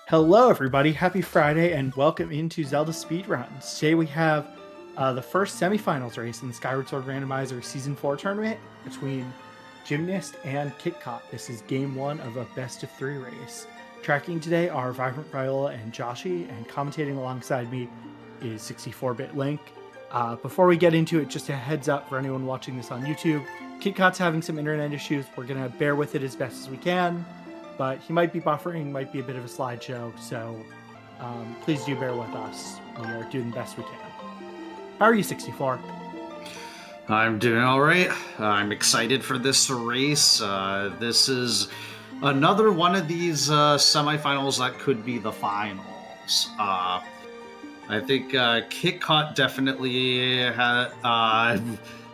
Hello, everybody. Happy Friday, and welcome into Zelda Speedruns. Today we have the first semifinals race in the Skyward Sword Randomizer Season 4 tournament between Gymnast and Kitcot. This is game one of a best-of-3 race. Tracking today are Vibrant Viola and Joshi, and commentating alongside me is 64-Bit Link. Before we get into it, just a heads up for anyone watching this on YouTube, Kitcot's having some internet issues. We're going to bear with it as best as we can. But he might be buffering, might be a bit of a slideshow, so please do bear with us. We are doing the best we can. How are you, 64? I'm doing all right. I'm excited for this race. This is another one of these semifinals that could be the finals. I think Kitcot definitely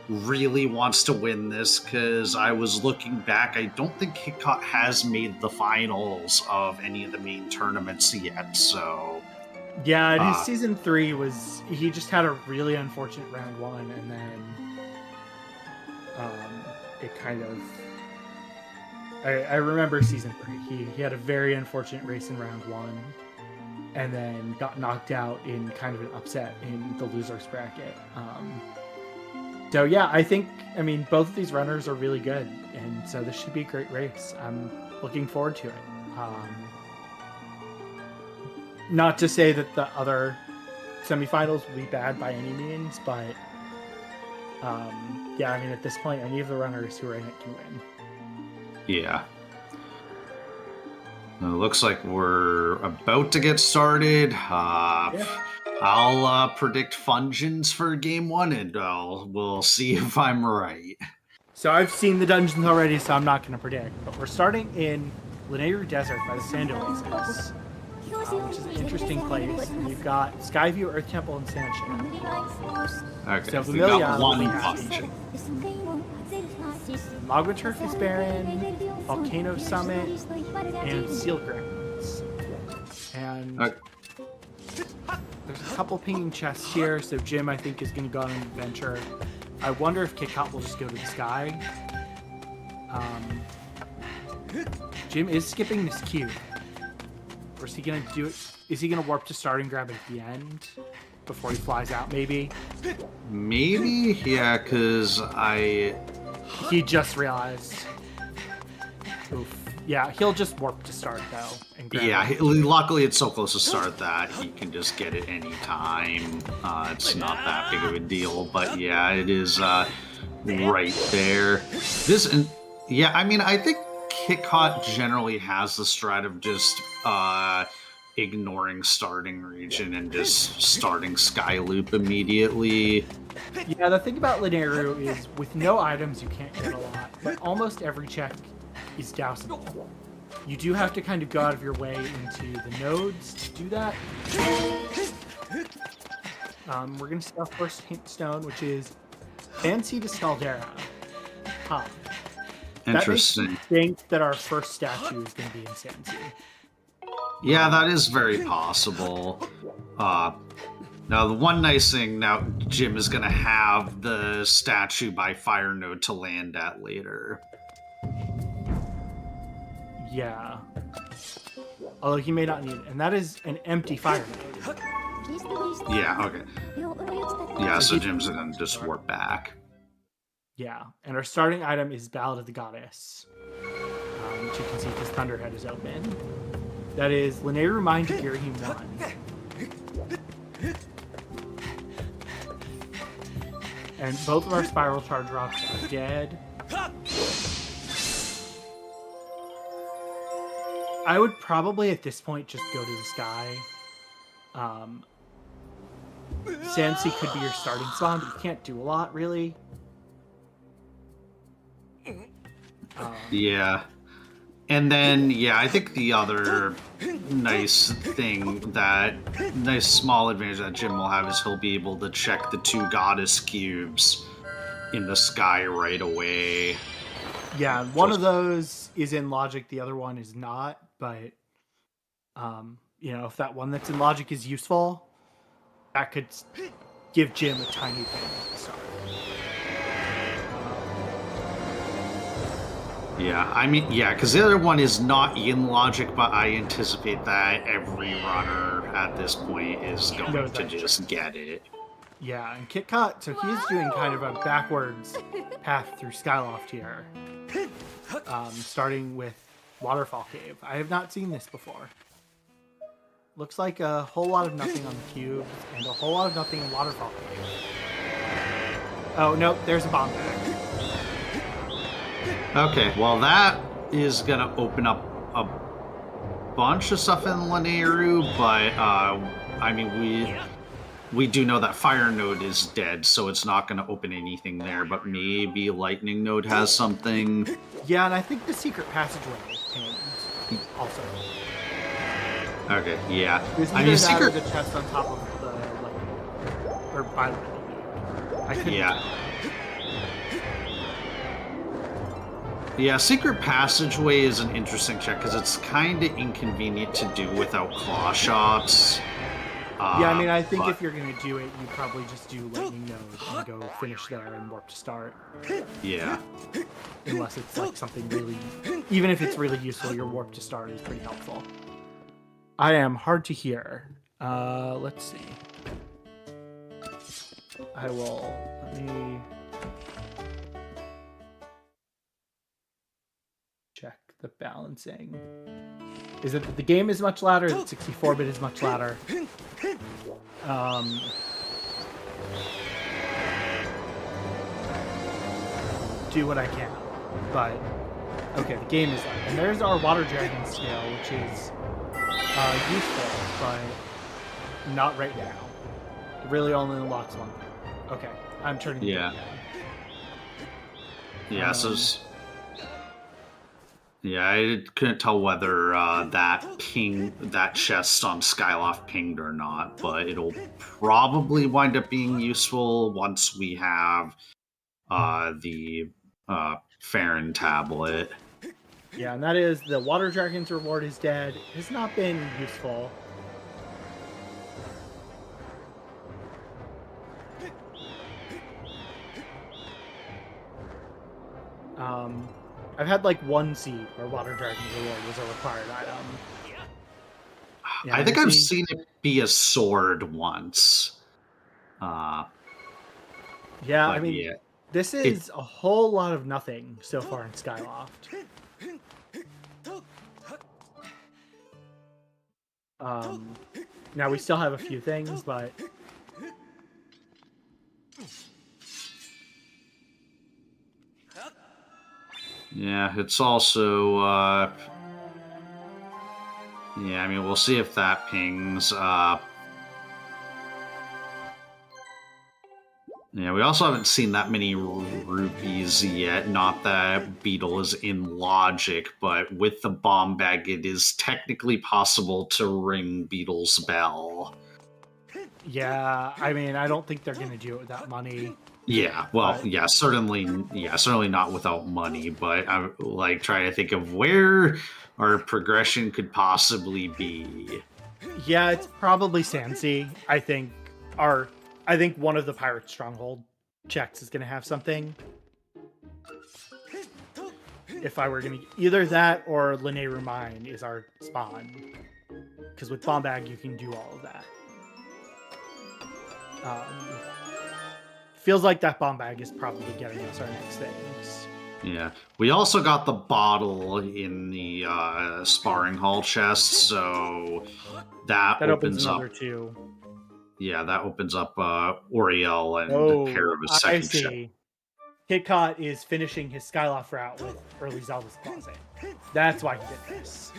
really wants to win this, because I was looking back. I don't think Kitcot has made the finals of any of the main tournaments yet, so... Yeah, his Season 3 was... He just had a really unfortunate round one, and then... it kind of... I remember Season 3. He had a very unfortunate race in round one, and then got knocked out in kind of an upset in the loser's bracket. So yeah, I mean, both of these runners are really good, and so this should be a great race. I'm looking forward to it. Not to say that the other semifinals will be bad by any means, but yeah, I mean, at this point, any of the runners who are in it can win. Yeah. It looks like we're about to get started. Yeah. I'll predict Fungeons for game one, and we'll see if I'm right. So I've seen the dungeons already, so I'm not going to predict. But we're starting in Lanayru Desert by the Sand Oasis, which is an interesting place. And you've got Skyview, Earth Temple, and Sandship. Okay, so we got one function. Magma Turf is barren, Volcano Summit, and Seal Grounds. And... there's a couple pinging chests here, so Jim, I think, is going to go on an adventure. I wonder if Kitcot will just go to the sky. Jim is skipping this cube. Or is he going to do it? Is he going to warp to start and grab it at the end? Before he flies out, maybe? Maybe? Yeah, because He just realized. Oof. Yeah, he'll just warp to start, though. And grab it. Luckily it's so close to start that he can just get it any time. It's not that big of a deal, but yeah, it is right there. I mean, I think Kitcot generally has the strat of just ignoring starting region and just starting Sky Loop immediately. Yeah, the thing about Lanayru is with no items you can't get a lot, but almost every check is dousable. You do have to kind of go out of your way into the nodes to do that. We're going to see our first hint stone, which is Fancy to Scaldera. Interesting. That makes me think that our first statue is going to be in Sansi. Yeah, that is very possible. Now, the one nice thing, now Jim is going to have the statue by Fire Node to land at later. Yeah. Although he may not need it. And that is an empty fire node. Yeah, okay. Yeah, so Jim's going to just warp back. Yeah, and our starting item is Ballad of the Goddess. Which you can see because Thunderhead is open. That is Lanayru Mine to Girahim 1. And both of our Spiral Charge Rocks are dead. I would probably, at this point, just go to the sky. Sansi could be your starting spawn, but you can't do a lot, really. Yeah. And then, yeah, I think the other nice small advantage that Jim will have is he'll be able to check the 2 goddess cubes in the sky right away. Yeah, one of those is in logic, the other one is not, but, you know, if that one that's in logic is useful, that could give Jim a tiny thing at the start. Yeah, I mean, yeah, because the other one is not in logic, but I anticipate that every runner at this point is going Knows to that just get it. Yeah, and Kitcot, so he's doing kind of a backwards path through Skyloft here. Starting with Waterfall Cave. I have not seen this before. Looks like a whole lot of nothing on the cubes and a whole lot of nothing in Waterfall Cave. Oh, no, there's a bomb bag. Okay, well, that is going to open up a bunch of stuff in Lanayru, but, I mean, we do know that Fire Node is dead, so it's not going to open anything there, but maybe Lightning Node has something. Yeah, and I think the secret passageway is pinned also. Okay, yeah. I mean, secret... the chest on top of the, like, or by the Lightning Node. I couldn't tell. Yeah, Secret Passageway is an interesting check because it's kind of inconvenient to do without claw shots. Yeah, I mean, I think if you're going to do it, you probably just do Lightning Node and go finish there and warp to start. Yeah. Unless it's like something really... Even if it's really useful, your warp to start is pretty helpful. I am hard to hear. Let's see. I will... Let me... check the balancing. Is it that the game is much louder? That 64-bit is much louder? Do what I can, but okay, the game is loud. And there's our Water Dragon scale, which is useful, but not right now. It really only unlocks one thing. Okay, I'm turning it down. Yeah, yeah, I couldn't tell whether that chest on Skyloft pinged or not, but it'll probably wind up being useful once we have the Farron tablet. Yeah, and that is the Water Dragon's reward is dead. It has not been useful. I've had like one seed where Water Dragon's reward was a required item. Yeah, I think I've seen it be a sword once. Yeah, I mean, this is a whole lot of nothing so far in Skyloft. Now we still have a few things, but... Yeah, it's also, yeah, I mean, we'll see if that pings. Yeah, we also haven't seen that many rupees yet. Not that Beetle is in logic, but with the bomb bag, it is technically possible to ring Beetle's bell. Yeah, I mean, I don't think they're going to do it without money. Yeah, well, yeah, certainly not without money, but I'm like trying to think of where our progression could possibly be. Yeah, it's probably Sansi. I think one of the Pirate Stronghold checks is going to have something. If I were going to... Either that or Lanayru Mine is our spawn. Because with Bomb Bag, you can do all of that. Feels like that bomb bag is probably getting us our next things. Yeah. We also got the bottle in the sparring hall chest, so that opens up... two. Yeah, that opens up Oriel and a pair of his second chest. Kitcot is finishing his Skyloft route with early Zelda's Closet. That's why he did this.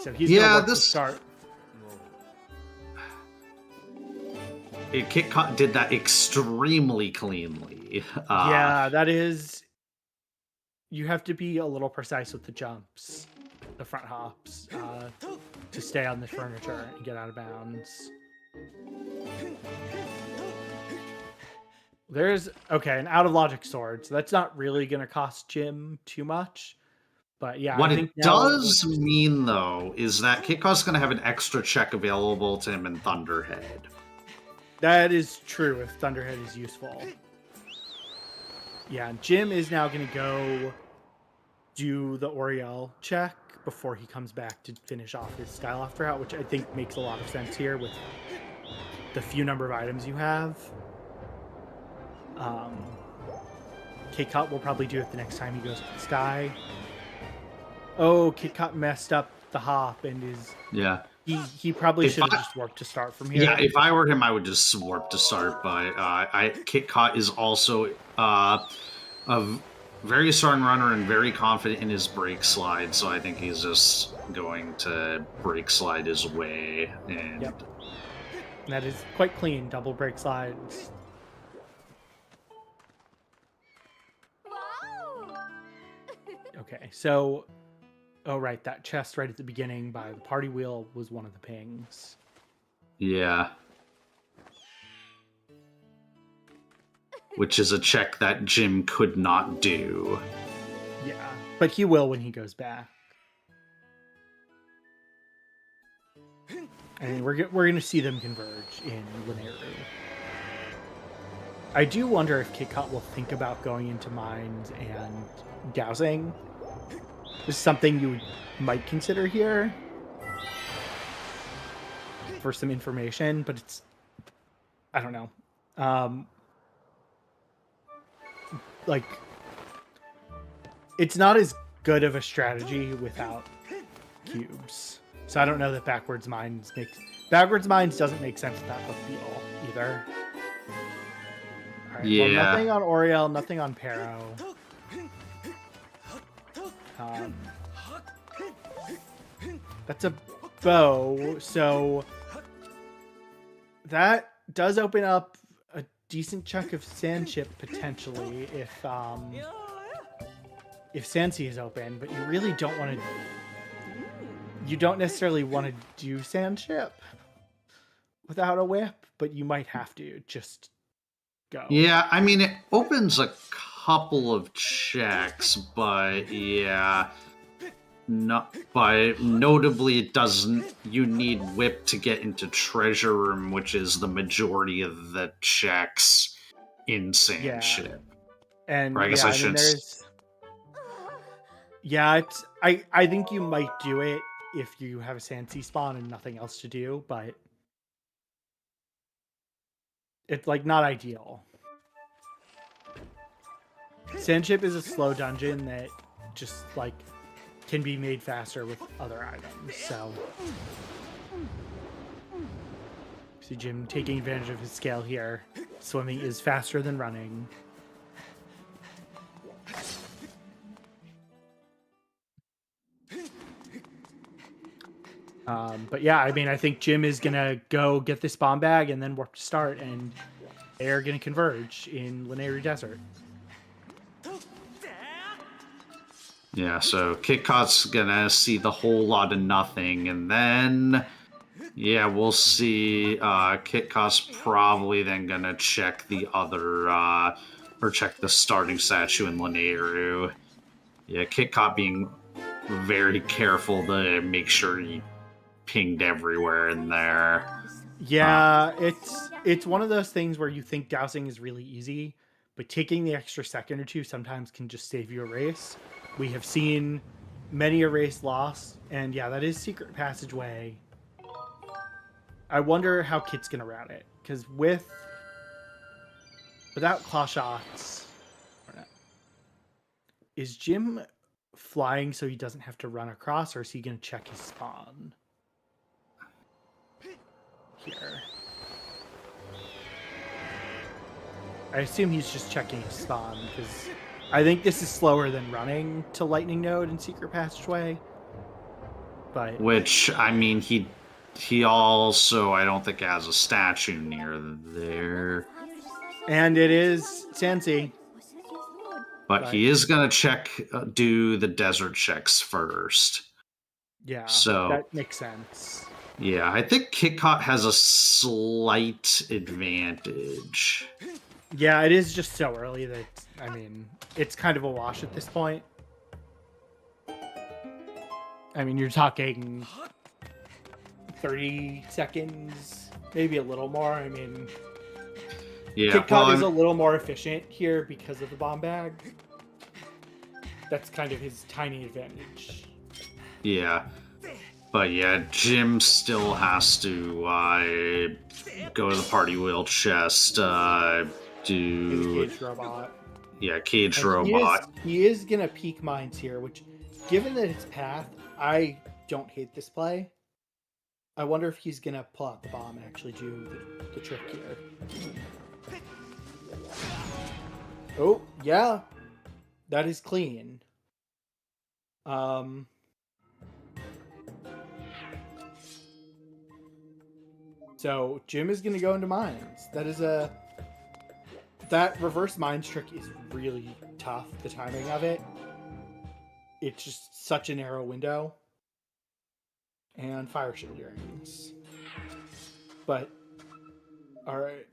So he's going to start... Kitcot did that extremely cleanly. Yeah, that is... You have to be a little precise with the jumps, the front hops, to stay on the furniture and get out of bounds. There's, okay, an out-of-logic sword, so that's not really going to cost Jim too much. But yeah, what it does mean, though, is that Kitcot's going to have an extra check available to him in Thunderhead. That is true if Thunderhead is useful. Yeah, Jim is now going to go do the Oriel check before he comes back to finish off his Skyloft route, which I think makes a lot of sense here with the few number of items you have. Kitcot will probably do it the next time he goes to the sky. Oh, Kitcot messed up the hop and is... Yeah. He probably should have just warped to start from here. Yeah, if I were him, I would just warp to start, but Kitcot is also a very strong runner and very confident in his brake slide, so I think he's just going to brake slide his way. And yep. That is quite clean, double brake slides. Okay, so... Oh, right, that chest right at the beginning by the party wheel was one of the pings. Yeah. Which is a check that Jim could not do. Yeah, but he will when he goes back. And we're going to see them converge in Linearu. I do wonder if Kitcot will think about going into mines and dowsing. This is something you might consider here for some information, but it's... I don't know. Like, it's not as good of a strategy without cubes. So I don't know that Backwards Mines doesn't make sense with that field either. All right, yeah. Well, nothing on Oriel, nothing on Pero. That's a bow, so that does open up a decent chunk of sand chip potentially if Sansi is open, but you really don't want to. You don't necessarily want to do sand chip without a whip, but you might have to just go. Yeah, I mean, it opens a couple of checks, but yeah. But notably, it doesn't. You need whip to get into treasure room, which is the majority of the checks in sand chip. And or I guess I should. Yeah, I think you might do it if you have a Sansi spawn and nothing else to do, but it's like not ideal. Sand chip is a slow dungeon that just like can be made faster with other items, so see Jim taking advantage of his scale here. Swimming is faster than running. But yeah, I mean, I think Jim is gonna go get this bomb bag and then warp to start, and they're gonna converge in Linearu Desert. Yeah, so Kitcot's gonna see the whole lot of nothing, and then, yeah, we'll see. Kitcot's probably then gonna check the other, or check the starting statue in Linearu. Yeah, Kitcot being very careful to make sure he pinged everywhere in there. Yeah, it's one of those things where you think dousing is really easy, but taking the extra second or two sometimes can just save you a race. We have seen many a race lost, and yeah, that is secret passageway. I wonder how Kit's gonna route it, because without claw shots, is Jim flying so he doesn't have to run across, or is he gonna check his spawn here? I assume he's just checking his spawn, because I think this is slower than running to Lightning Node and Secret Passageway. But which, I mean, he also, I don't think, has a statue near there. And it is Sansi. But he is going to do the desert checks first. Yeah, so that makes sense. Yeah, I think Kitcot has a slight advantage. Yeah, it is just so early that, I mean, it's kind of a wash at this point. I mean, you're talking 30 seconds, maybe a little more. I mean, yeah, Kitcot is a little more efficient here because of the bomb bag. that's kind of his tiny advantage. Yeah. But yeah, Jim still has to go to the party wheel chest, The do... cage robot. Yeah, cage And robot. He is going to peak mines here, which, given that it's path, I don't hate this play. I wonder if he's going to pull out the bomb and actually do the trick here. Oh, yeah. That is clean. So Jim is going to go into mines. That reverse mines trick is really tough, the timing of it. It's just such a narrow window. And fire shield earrings. But, alright.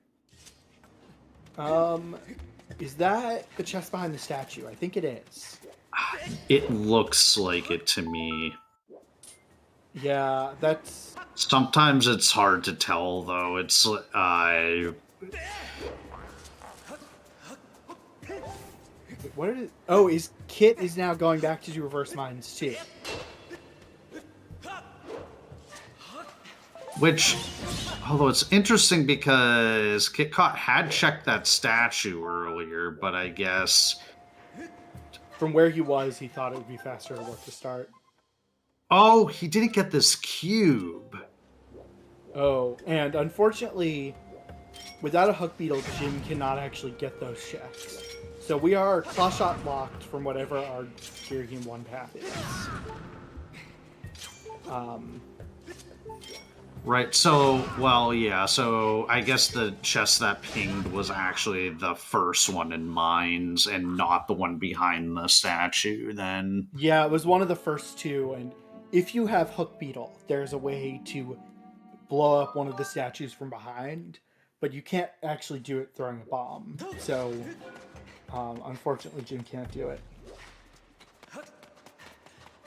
Is that the chest behind the statue? I think it is. It looks like it to me. Yeah, that's... Sometimes it's hard to tell, though. It's, What is it? Oh, Kit is now going back to do reverse mines, too. Which, although it's interesting because Kitcot had checked that statue earlier, but I guess... From where he was, he thought it would be faster to work to start. Oh, he didn't get this cube. Oh, and unfortunately, without a hook beetle, Jim cannot actually get those checks. So we are claw shot locked from whatever our Gear Game 1 path is. Right, so, well, yeah, so I guess the chest that pinged was actually the first one in mines and not the one behind the statue, then. Yeah, it was one of the first two, and if you have hook beetle, there's a way to blow up one of the statues from behind, but you can't actually do it throwing a bomb. So, unfortunately, Jim can't do it.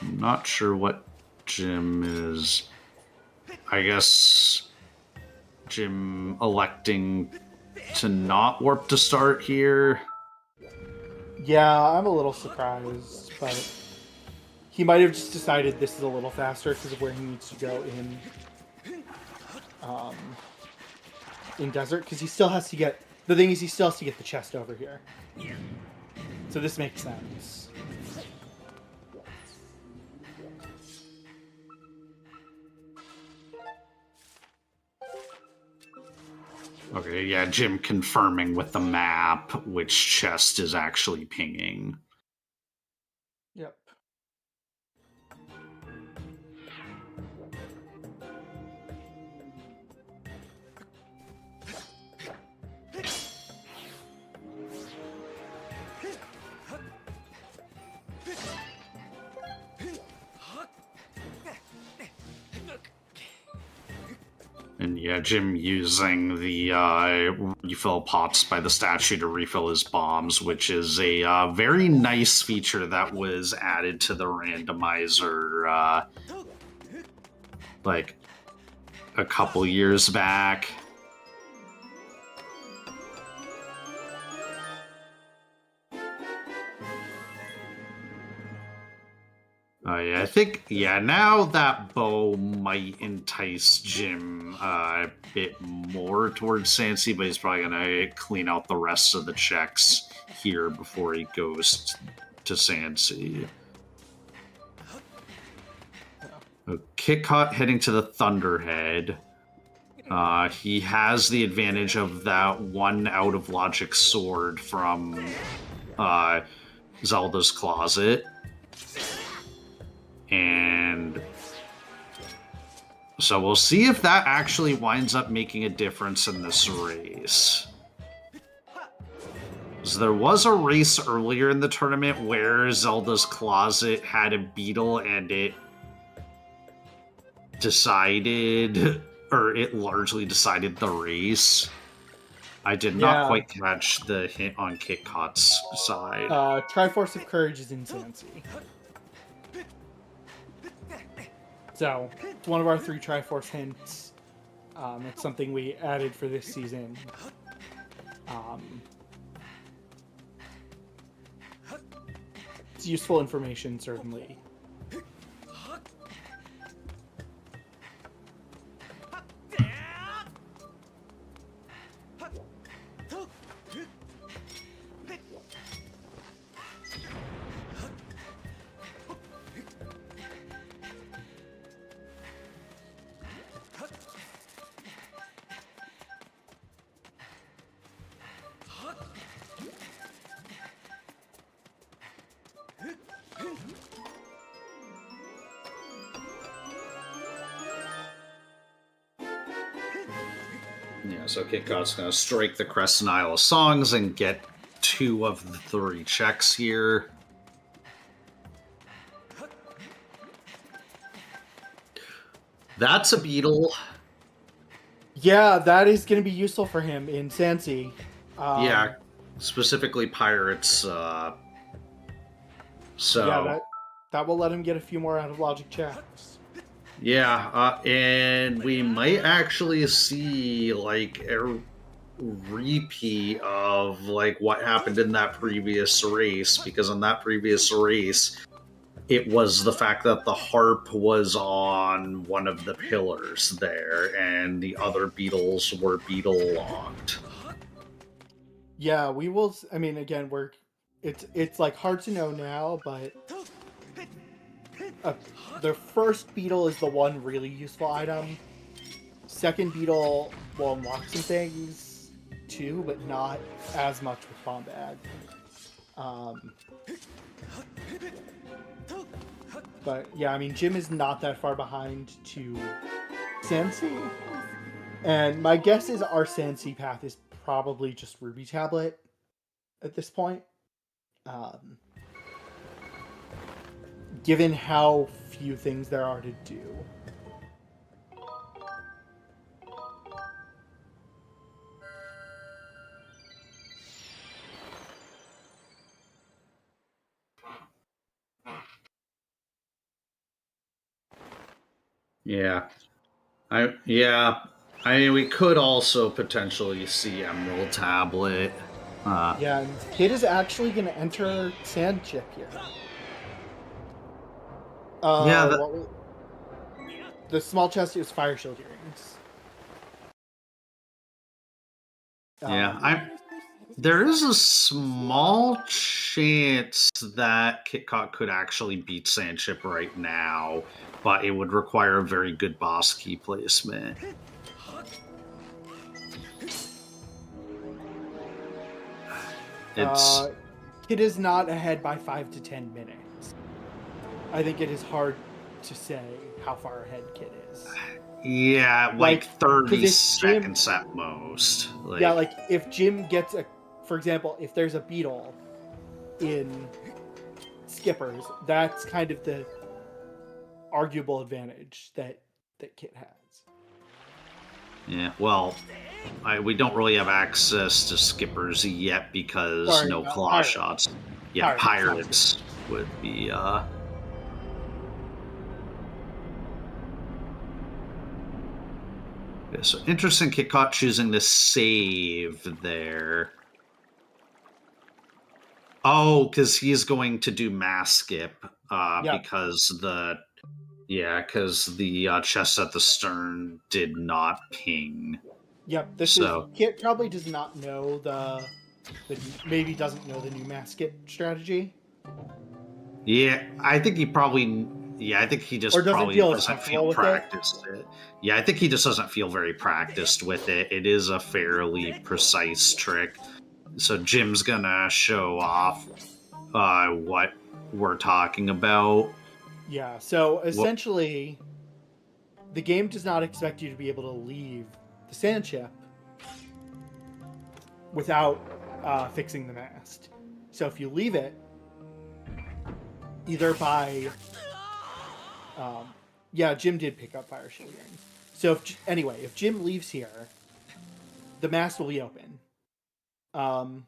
I'm not sure what Jim is... I guess Jim electing to not warp to start here. Yeah, I'm a little surprised, but he might have just decided this is a little faster because of where he needs to go in desert, because he still has to get... The thing is, he still has to get the chest over here. So this makes sense. Okay, yeah, Jim confirming with the map which chest is actually pinging. Yep. And yeah, Jim using the refill pots by the statue to refill his bombs, which is a very nice feature that was added to the randomizer like a couple years back. Yeah, I think, yeah, now that bow might entice Jim a bit more towards Sansi, but he's probably going to clean out the rest of the checks here before he goes to Sansi. Kitcot heading to the Thunderhead. He has the advantage of that one out-of-logic sword from Zelda's closet. And so we'll see if that actually winds up making a difference in this race. So there was a race earlier in the tournament where Zelda's closet had a beetle and it decided, or it largely decided the race. I did not quite catch the hint on Kitcot's side. Triforce of Courage is in Sansi. So, it's one of our 3 Triforce hints. It's something we added for this season. It's useful information, certainly. Yeah, so Kitcot's going to strike the Crescent Isle of Songs and get 2 of the 3 checks here. That's a beetle. Yeah, that is going to be useful for him in Sansi. Yeah, specifically pirates. So yeah, that will let him get a few more out of logic checks. Yeah, and we might actually see like a repeat of like what happened in that previous race, because in that previous race it was the fact that the harp was on one of the pillars there and the other beetles were beetle locked. Yeah, we will. I mean, again, it's like hard to know now, but the first beetle is the one really useful item. Second beetle will unlock some things too, but not as much with bomb bag. But yeah, I mean, Jim is not that far behind to Sansi, and my guess is our Sansi path is probably just Ruby Tablet at this point. Given how few things there are to do. Yeah. I mean, we could also potentially see Emerald Tablet. Yeah, and Kid is actually going to enter Sand Chip here. The small chest is Fire Shield earrings. There is a small chance that Kitcot could actually beat Sandchip right now, but it would require a very good boss key placement. Kid is not ahead by 5 to 10 minutes. I think it is hard to say how far ahead Kid is. Yeah, like 30 seconds at most. Yeah, like if Jim gets for example, if there's a beetle in Skippers, that's kind of the arguable advantage that Kit has. Yeah, well, we don't really have access to Skippers yet because no claw shots. Yeah, pirates would be. Okay, so interesting, Kitcot choosing to save there. Oh, because he's going to do mass skip because the chest at the stern did not ping. Yep, Kit probably does not know maybe doesn't know the new mass skip strategy. Yeah, I think he probably. Yeah, I think he just probably doesn't feel practiced with it. Yeah, I think he just doesn't feel very practiced with it. It is a fairly precise trick. So Jim's gonna show off what we're talking about. Yeah, so essentially, the game does not expect you to be able to leave the sand chip without fixing the mast. So if you leave it, either by... Jim did pick up Fire Shield Earrings. So if Jim leaves here, the mast will be open. And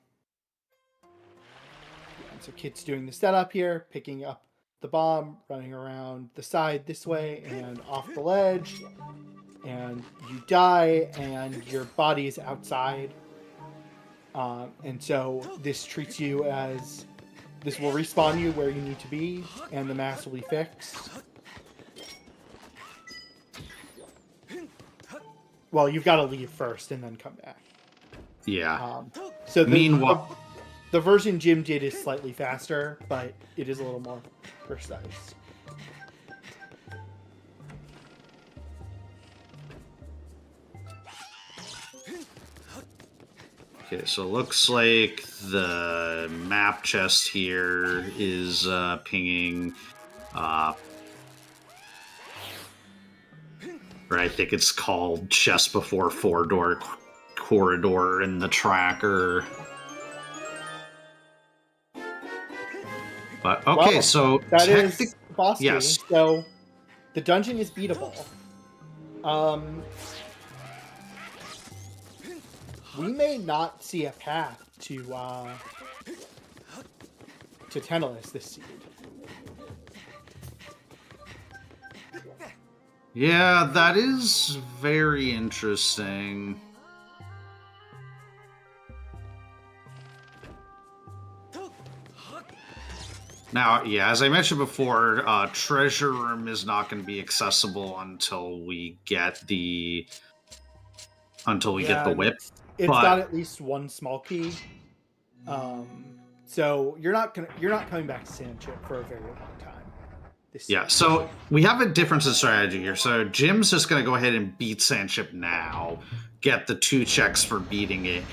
so Kit's doing the setup here, picking up the bomb, running around the side this way and off the ledge, and you die and your body is outside. And so this treats you as this will respawn you where you need to be, and the mass will be fixed. Well, you've got to leave first and then come back. Yeah. So Meanwhile, the version Jim did is slightly faster, but it is a little more precise. okay, so it looks like the map chest here is pinging. Or I think it's called Chest Before Four-Door Corridor in the tracker. But okay, well, so that is boss yes. game, so the dungeon is beatable. We may not see a path to Tantalus this seed. Yeah, that is very interesting. Now, yeah, as I mentioned before, Treasure Room is not going to be accessible until we get the whip. It's got at least one small key. So you're not coming back to Sandchip for a very long time. Yeah, so we have a difference in strategy here. So Jim's just going to go ahead and beat Sandship now, get the 2 checks for beating it.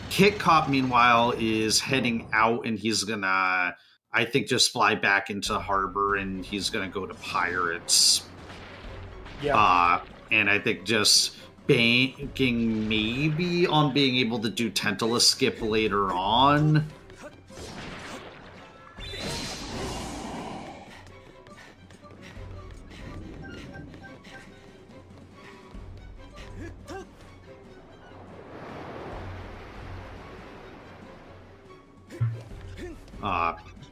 Kitcot, meanwhile, is heading out, and he's going to, I think, just fly back into harbor, and he's going to go to Pirates. Yeah. And I think just banking maybe on being able to do Tantalus skip later on.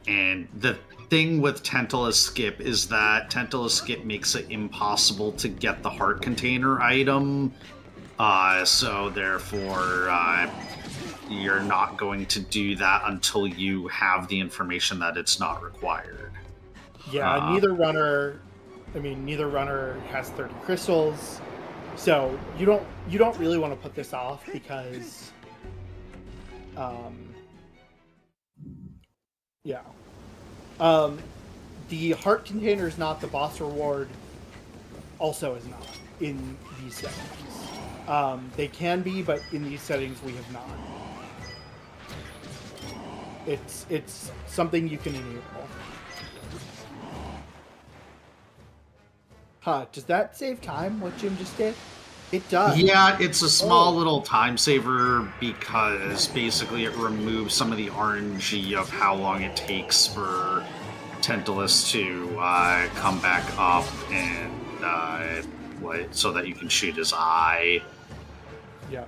And the thing with Tantalus Skip is that Tantalus Skip makes it impossible to get the heart container item. So therefore, you're not going to do that until you have the information that it's not required. Yeah, neither runner has 30 crystals. So you don't really want to put this off because yeah. The heart container is not, the boss reward also is not in these settings. They can be, but in these settings we have not. It's something you can enable. Huh, does that save time, what Jim just did? It does. Yeah, it's a small little time saver because basically it removes some of the RNG of how long it takes for Tantalus to come back up and so that you can shoot his eye. Yeah.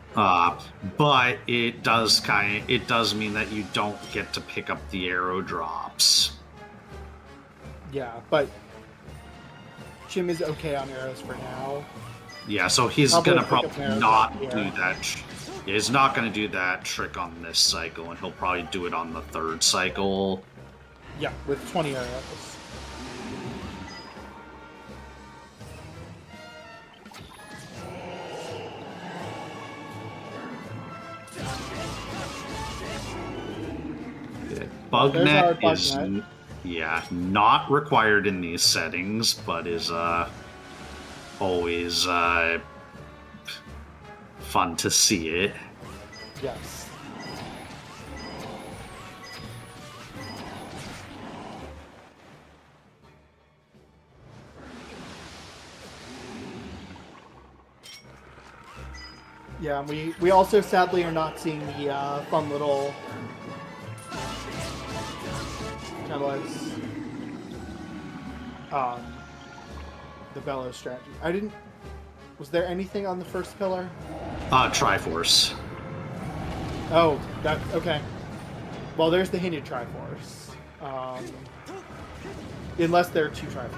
But it does mean that you don't get to pick up the arrow drops. Yeah, but Jim is okay on arrows for now. Yeah, so he's gonna probably not do that. Yeah, he's not gonna do that trick on this cycle, and he'll probably do it on the 3rd cycle. Yeah, with 20 arrows. Bugnet is not required in these settings, but is always fun to see it. Yes. Yeah, we also sadly are not seeing the fun little kind of like the bellows strategy. Was there anything on the first pillar? Triforce. Oh, okay. Well, there's the hinted Triforce. Unless there are 2 Triforces.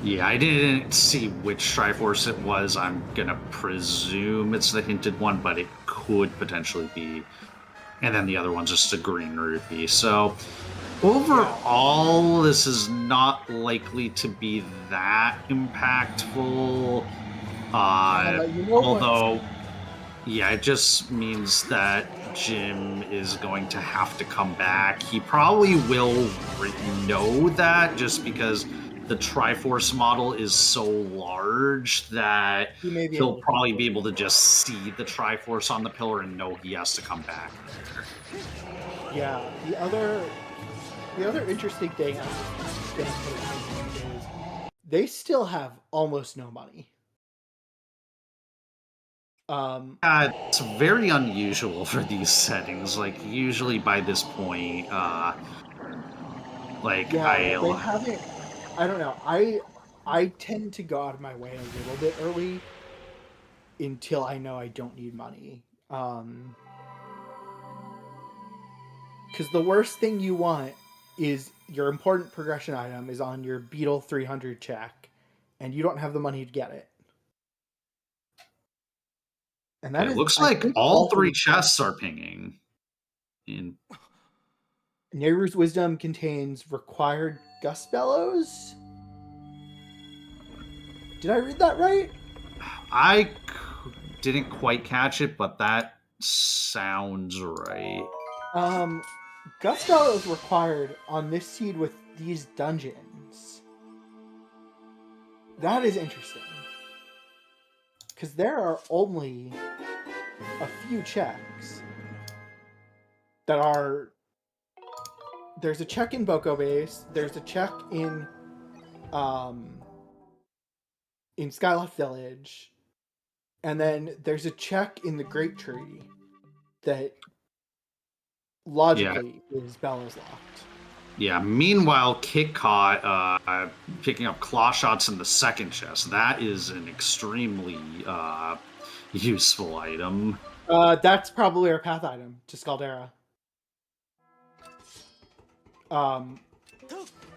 Yeah, I didn't see which Triforce it was. I'm gonna presume it's the hinted one, but it could potentially be. And then the other one's just a green rupee. So, Overall, this is not likely to be that impactful. Although, yeah, it just means that Jim is going to have to come back. He probably will know that just because the Triforce model is so large that he'll probably be able to just see the Triforce on the pillar and know he has to come back there. Yeah, the other interesting thing is they still have almost no money. It's very unusual for these settings. Like, usually by this point, they haven't. I don't know. I tend to go out of my way a little bit early until I know I don't need money. Because the worst thing you want is your important progression item is on your Beetle 300 check, and you don't have the money to get it. And that looks like all three chests are pinging. Nehru's Wisdom contains required gust bellows. Did I read that right? I didn't quite catch it, but that sounds right. Gust bellows required on this seed with these dungeons. That is interesting. Because there are only a few checks that are... There's a check in Boko Base. There's a check in Skyloft Village. And then there's a check in the Great Tree that logically is bellows locked. Yeah, meanwhile, Kitcot picking up claw shots in the second chest. That is an extremely useful item. That's probably our path item to Scaldera.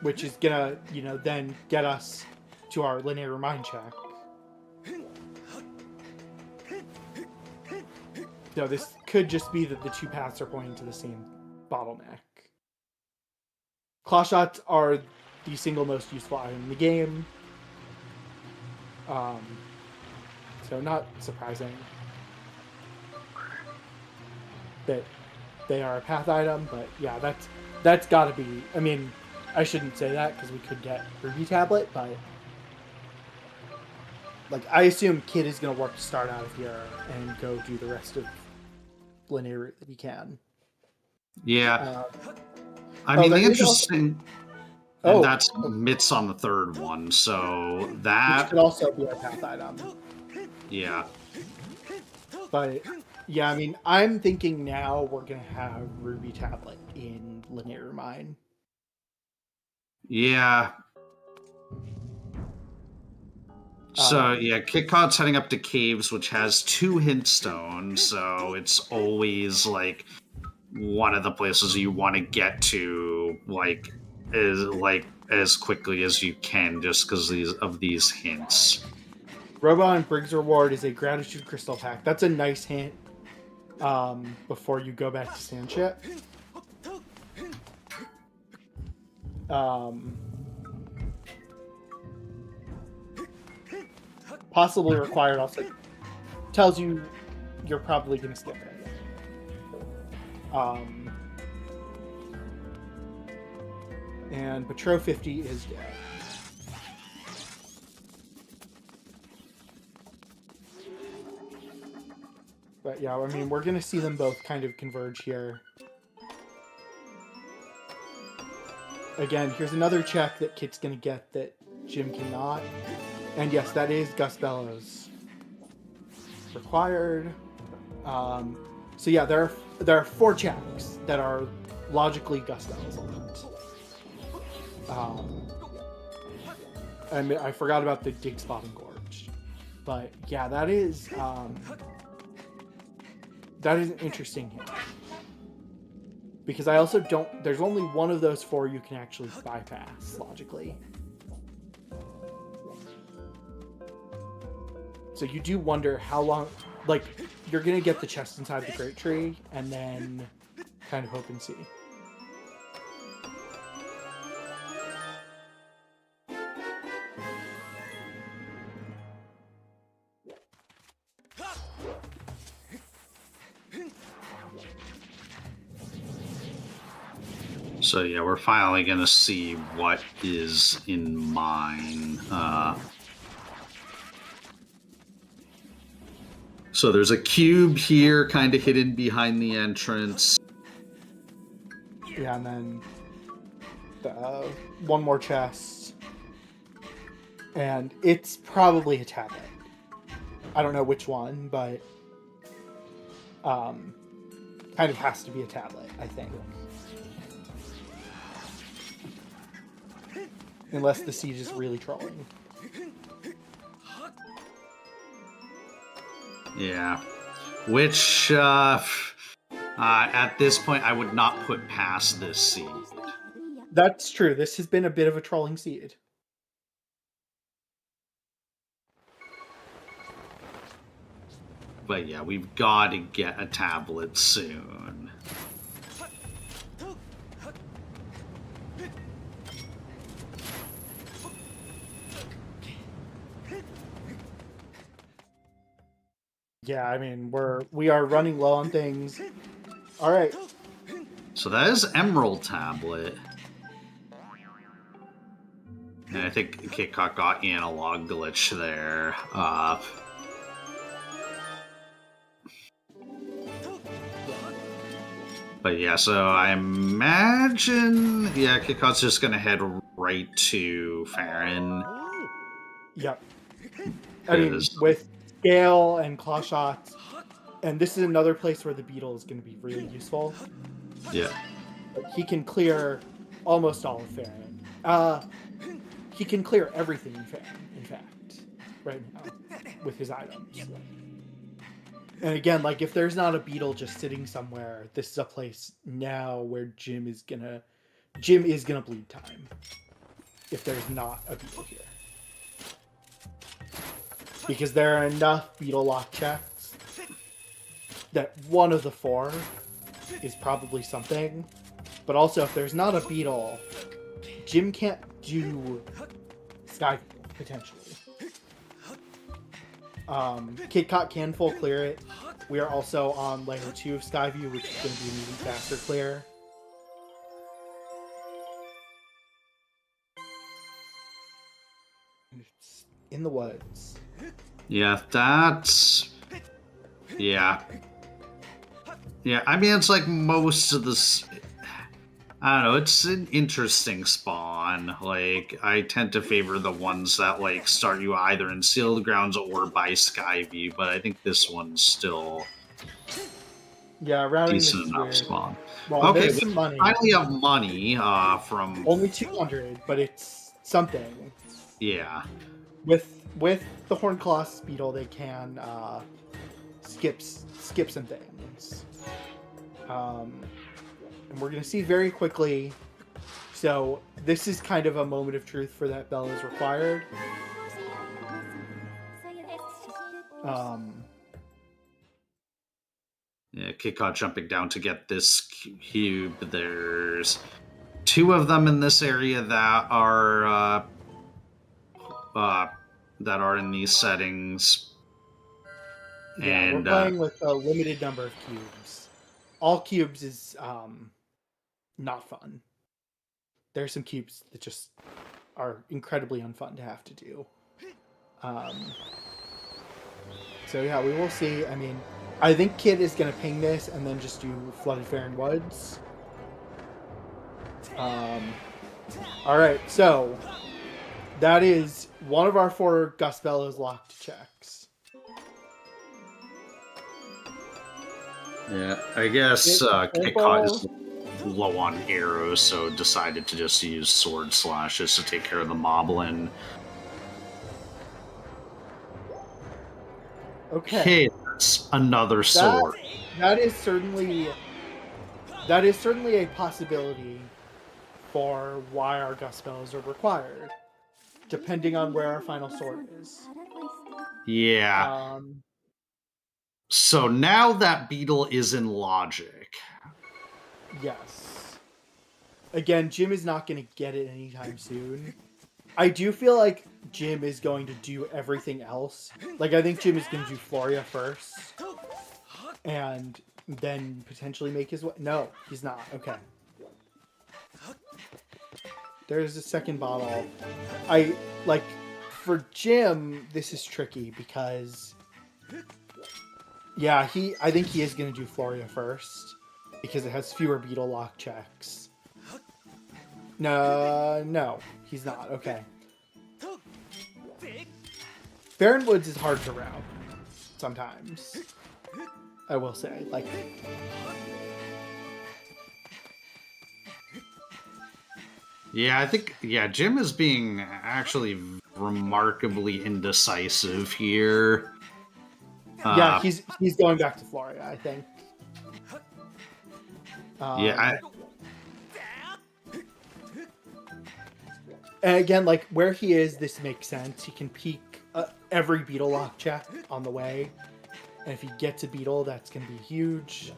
Which is gonna, then get us to our linear remind check. So this could just be that the two paths are pointing to the same bottleneck. Claw shots are the single most useful item in the game. So not surprising that they are a path item, but yeah, that's gotta be... I mean, I shouldn't say that because we could get Ruby Tablet, but like, I assume Kid is gonna work to start out of here and go do the rest of linear route that he can. Yeah. I mean, the interesting... that's Mitts on the third one, so that... Which could also be a path item. Yeah. But, yeah, I mean, I'm thinking now we're going to have Ruby Tablet in Linear Mine. Yeah. So, yeah, Kitcot's heading up to Caves, which has 2 hint stones, so it's always, like, one of the places you want to get to, as quickly as you can, just because of these hints. Robo and Briggs reward is a gratitude crystal pack. That's a nice hint before you go back to Sandship. Possibly required also tells you you're probably going to skip it. And Patro 50 is dead. But yeah, I mean, we're going to see them both kind of converge here. Again, here's another check that Kit's going to get that Jim cannot. And yes, that is Gust Bellows required. So yeah, there are 4 checks that are logically Gust Bellows locked. I forgot about the Dig Spot and Gorge. But yeah, that is an interesting hint. Because I also there's only one of those 4 you can actually bypass, logically. So you do wonder how long... Like, you're going to get the chest inside the Great Tree, and then kind of hope and see. So yeah, we're finally gonna see what is in mine. So there's a cube here, kind of hidden behind the entrance. Yeah, and then one more chest. And it's probably a tablet. I don't know which one, but kind of has to be a tablet, I think. Unless the siege is really trolling. Yeah. Which, at this point, I would not put past this seed. That's true. This has been a bit of a trolling seed. But yeah, we've got to get a tablet soon. Yeah, I mean, we are running low on things. All right. So that is Emerald Tablet. And I think Kitcot got analog glitch there. But yeah, so I imagine, yeah, Kitcot's just gonna head right to Farron. Yep. I mean, with scale and claw shots, and this is another place where the beetle is going to be really useful. Yeah. But he can clear almost all of Farron. He can clear everything in Farron, in fact, right now, with his items. And again, like, if there's not a beetle just sitting somewhere, this is a place now where Jim is gonna bleed time. If there's not a beetle here. Because there are enough beetle lock checks that one of the four is probably something. But also, if there's not a beetle, Jim can't do Skyview, potentially. Kitcot can full clear it. We are also on layer 2 of Skyview, which is going to be an even faster clear. It's in the woods. Yeah, that's... Yeah. Yeah, I mean, it's like most of this... I don't know, it's an interesting spawn. Like, I tend to favor the ones that, like, start you either in Sealed Grounds or by Skyview, but I think this one's still... Yeah, routing decent is enough weird. spawn. Well, Okay, there's some money. Finally have money from... Only 200, but it's something. Yeah. With the Hornclaw Beetle, they can skip some things. And we're going to see very quickly. So this is kind of a moment of truth for that bell is required. Yeah, Kitcot jumping down to get this cube. There's 2 of them in this area that are in these settings. Yeah, and we're playing with a limited number of cubes. All cubes is not fun. There's some cubes that just are incredibly unfun to have to do. So yeah, we will see. I mean, I think Kid is going to ping this and then just do Flooded Farron Woods. Alright, so that is one of our 4 Gus Bellows locked checks. Yeah, I guess Kitcot is low on arrows, so decided to just use sword slashes to take care of the moblin. Okay. Okay, that's another sword. That is certainly a possibility for why our Gus Bellows are required, depending on where our final sword is. Yeah. So now that beetle is in logic. Yes. Again, Jim is not going to get it anytime soon. I do feel like Jim is going to do everything else. Like, I think Jim is going to do Floria first. And then potentially make his way. No, he's not. Okay. There's a second bottle. I like for Jim. This is tricky because, yeah, I think he is gonna do Floria first because it has fewer beetle lock checks. No, he's not. Okay. Barren Woods is hard to route sometimes. I will say, like. Yeah, I think Jim is being actually remarkably indecisive here. Yeah, he's going back to Floria, I think. And again, like where he is, this makes sense. He can peek every beetle lock check on the way, and if he gets a beetle, that's going to be huge.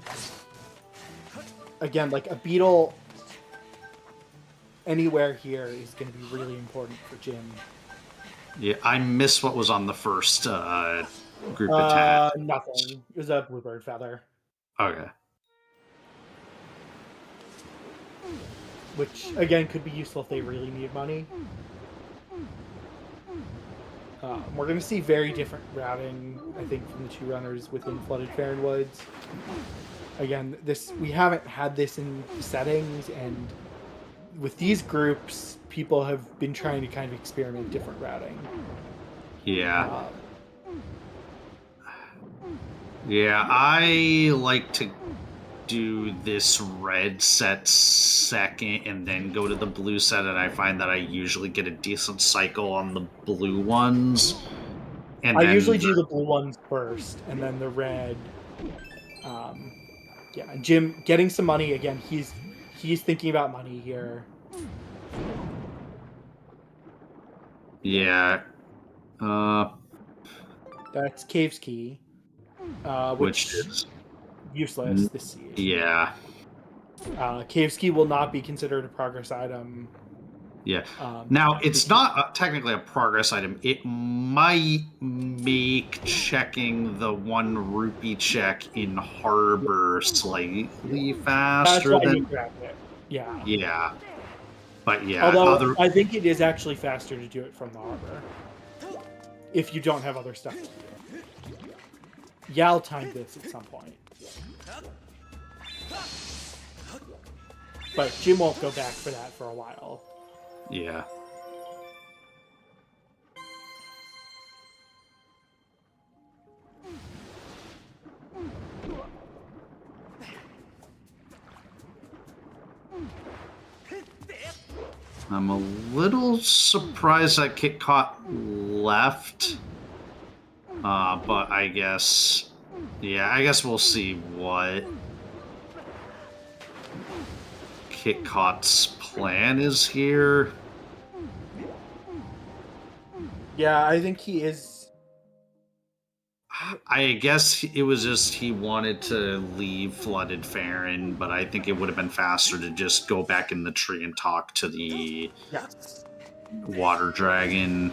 Again, like a beetle anywhere here is going to be really important for Jim. Yeah, I missed what was on the first group attack. Nothing. It was a bluebird feather. Okay. Which, again, could be useful if they really need money. We're going to see very different routing, I think, from the two runners within Flooded Farron Woods. Again, we haven't had this in settings, and with these groups, people have been trying to kind of experiment different routing. Yeah. Yeah, I like to do this red set second and then go to the blue set, and I find that I usually get a decent cycle on the blue ones. And I usually do the blue ones first, and then the red. Yeah, Jim getting some money again. He's thinking about money here. Yeah. That's Cave's Key. Which is useless this season. Yeah. Cave's Key will not be considered a progress item. Yeah. Now, it's not technically a progress item. It might make checking the 1 rupee check in Harbor slightly faster That's why than... you grabbed it. Yeah. Yeah. But yeah. Although, I think it is actually faster to do it from the Harbor. If you don't have other stuff to do. Yeah, I'll time this at some point. But Jim won't go back for that for a while. Yeah. I'm a little surprised that Kitcot left. But I guess... Yeah, I guess we'll see what Kitcot's plan is here. Yeah, I think he is... I guess it was just he wanted to leave Flooded Farron, but I think it would have been faster to just go back in the tree and talk to the water dragon.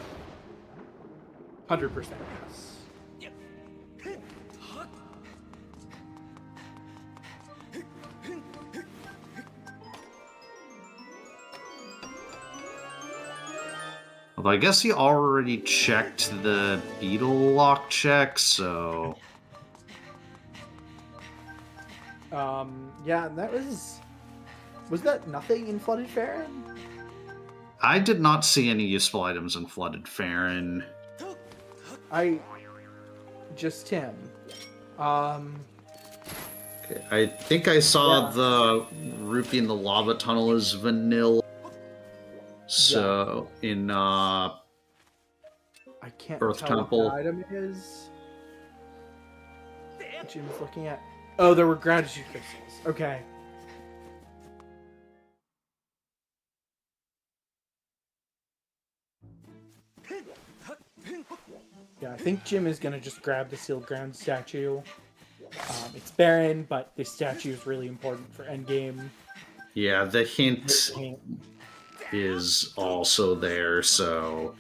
100% yes. Although I guess he already checked the beetle lock check, so... Yeah, and that was... Was that nothing in Flooded Farron? I did not see any useful items in Flooded Farron. Just him. Okay, I think I saw the rupee in the lava tunnel as vanilla. So, in, I can't Earth tell Temple. what the item is. Jim's looking at... Oh, there were gratitude crystals. Okay. Yeah, I think Jim is going to just grab the sealed ground statue. It's barren, but this statue is really important for endgame. Yeah, the hint is also there, so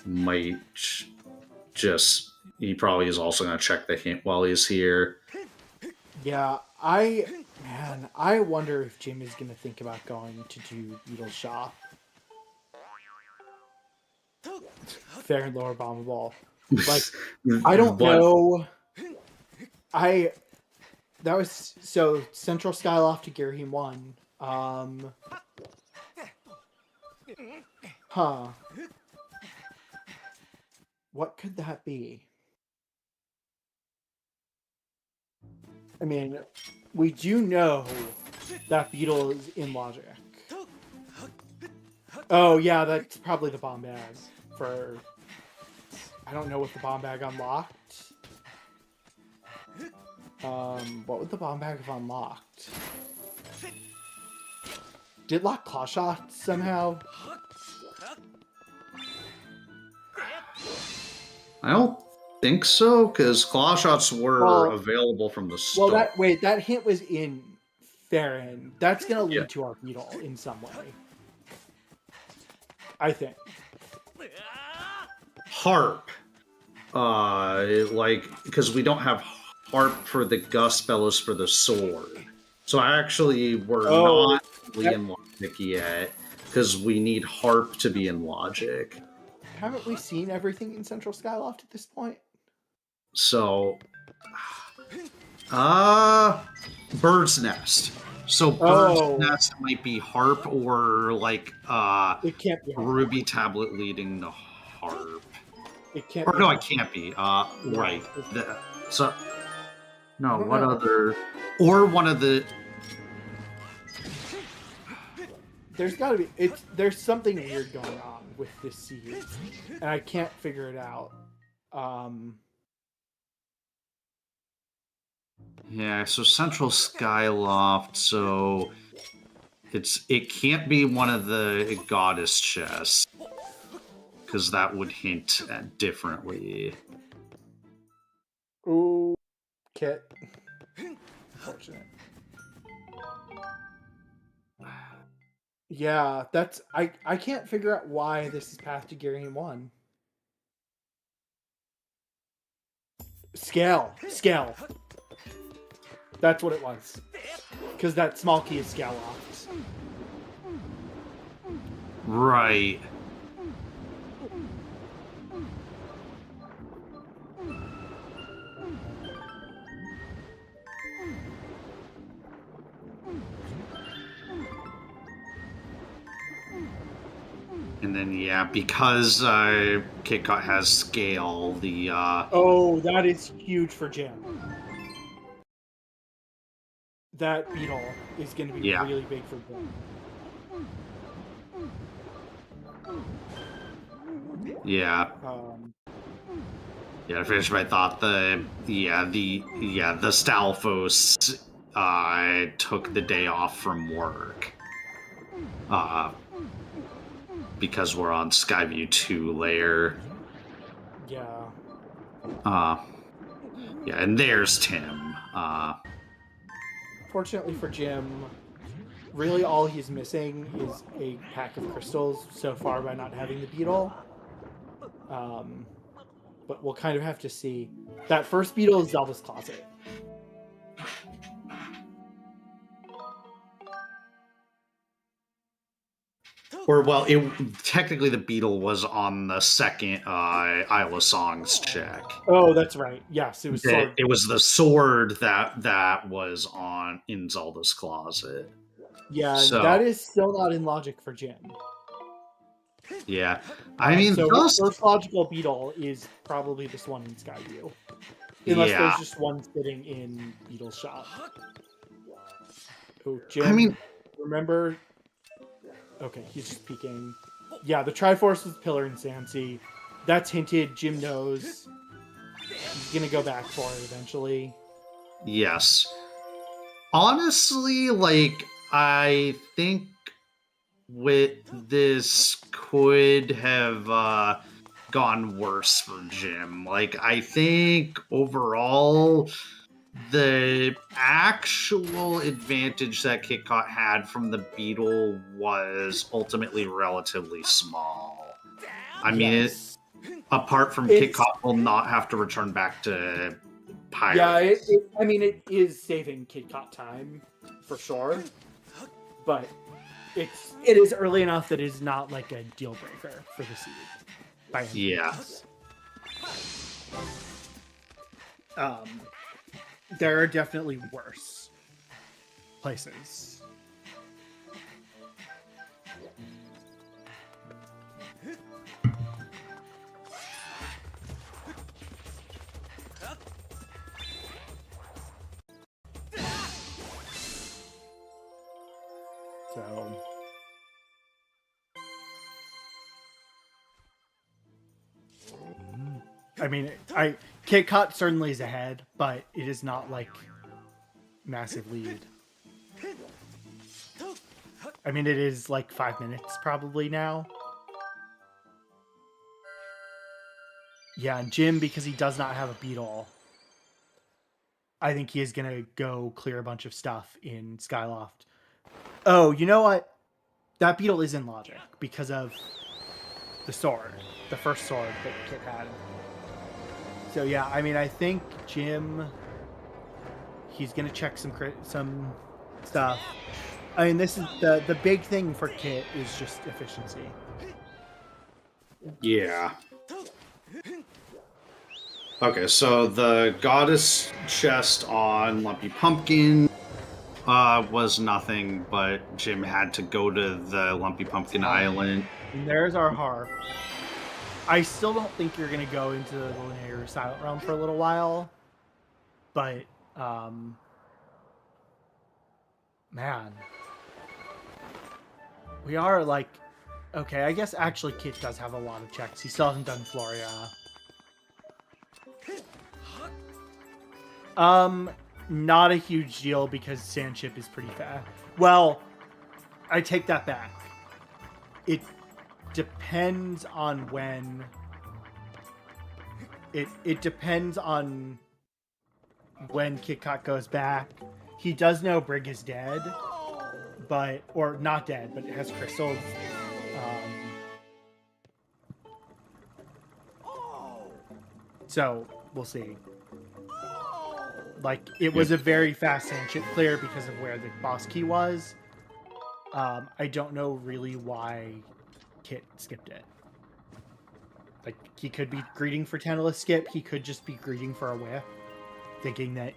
might just... He probably is also going to check the hint while he's here. Yeah, I wonder if Jim is going to think about going to do Beetle Shop. Fair and lower bomb ball. Like, I don't know. That was so Central Skyloft to Girahim 1. What could that be? I mean, we do know that beetle is in logic. Oh yeah, that's probably the bomb bag for. I don't know what the bomb bag unlocked. What would the bomb bag have unlocked? Did it lock claw shots somehow? I don't think so, because claw shots were available from the start. Well, that hint was in Farron. That's gonna lead to our beetle in some way. I think. Harp. Because we don't have harp for the gust bellows for the sword. So actually, we're not really in logic yet, because we need harp to be in logic. Haven't we seen everything in Central Skyloft at this point? So, Bird's Nest. So Bird's Nest might be harp, or like it can't be Ruby Tablet leading to harp. It can't. Or no, it can't be. Right. So, no. What other? Or one of the. There's got to be. There's something weird going on with this seed, and I can't figure it out. Yeah. So Central Skyloft. So it can't be one of the goddess chests, because that would hint at differently. Ooh, Kit. Unfortunate. Yeah, that's I can't figure out why this is path to Girahim 1. Scale. That's what it was. Because that small key is scale locked. Right. And then, because Kitcot has scale, the... Oh, that is huge for Jim. That beetle is going to be really big for Jim. Yeah. To finish my thought, the Stalfos took the day off from work. Because we're on Skyview 2 layer. Yeah. And there's Tim. Fortunately for Jim, really all he's missing is a pack of crystals so far by not having the beetle. But we'll kind of have to see. That first beetle is Zelda's closet. Or, well, technically the beetle was on the second Isle of Songs check. Oh, that's right. Yes, it was sword. It was the sword that was in Zelda's closet. Yeah, so, that is still not in logic for Jim. Yeah. I mean, so the first logical beetle is probably this one in Skyview. Unless there's just one sitting in Beetle's shop. Oh, Jim, remember... Okay, he's just peeking. Yeah, the Triforce with Pillar and Sansi. That's hinted. Jim knows. He's gonna go back for it eventually. Yes. Honestly, I think with this could have gone worse for Jim. I think overall, the actual advantage that Kitcot had from the beetle was ultimately relatively small. I mean, apart from Kitcot will not have to return back to Pirates. Yeah, it is saving Kitcot time, for sure. But it is early enough that it is not like a deal breaker for the seed. by any means. There are definitely worse places. So, I mean, Kitcot certainly is ahead, but it is not like massive lead. I mean, it is like 5 minutes probably now. Yeah, and Jim, because he does not have a beetle, I think he is going to go clear a bunch of stuff in Skyloft. Oh, you know what? That beetle is in logic because of the sword, the first sword that Kit had. So yeah, I mean, I think Jim, he's going to check some stuff. I mean, this is the big thing for Kit is just efficiency. Yeah. Okay, so the goddess chest on Lumpy Pumpkin was nothing, but Jim had to go to the Lumpy Pumpkin Island. And there's our harp. I still don't think you're going to go into the Linear Silent Realm for a little while, but man, we are like, okay, I guess actually Kit does have a lot of checks. He still hasn't done Floria. Not a huge deal because Sandship is pretty fast. Well, I take that back. It depends on when. It depends on when Kitcot goes back. He does know Brig is dead, or not dead, but it has crystals. So we'll see. Like, it was a very fast Sandship clear because of where the boss key was. I don't know really why Kit skipped it. Like, he could be greeting for Tantalus skip. He could just be greeting for a whiff, thinking that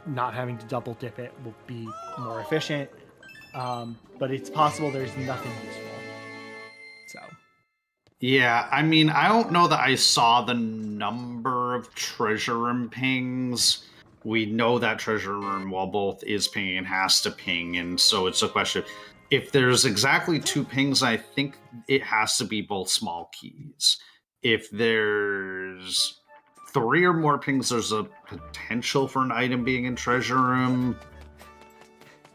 not having to double dip it will be more efficient. But it's possible there's nothing useful. So. Yeah, I mean, I don't know that I saw the number of treasure room pings. We know that treasure room, while both is pinging and has to ping, and so it's a question. If there's exactly 2 pings, I think it has to be both small keys. If there's 3 or more pings, there's a potential for an item being in treasure room.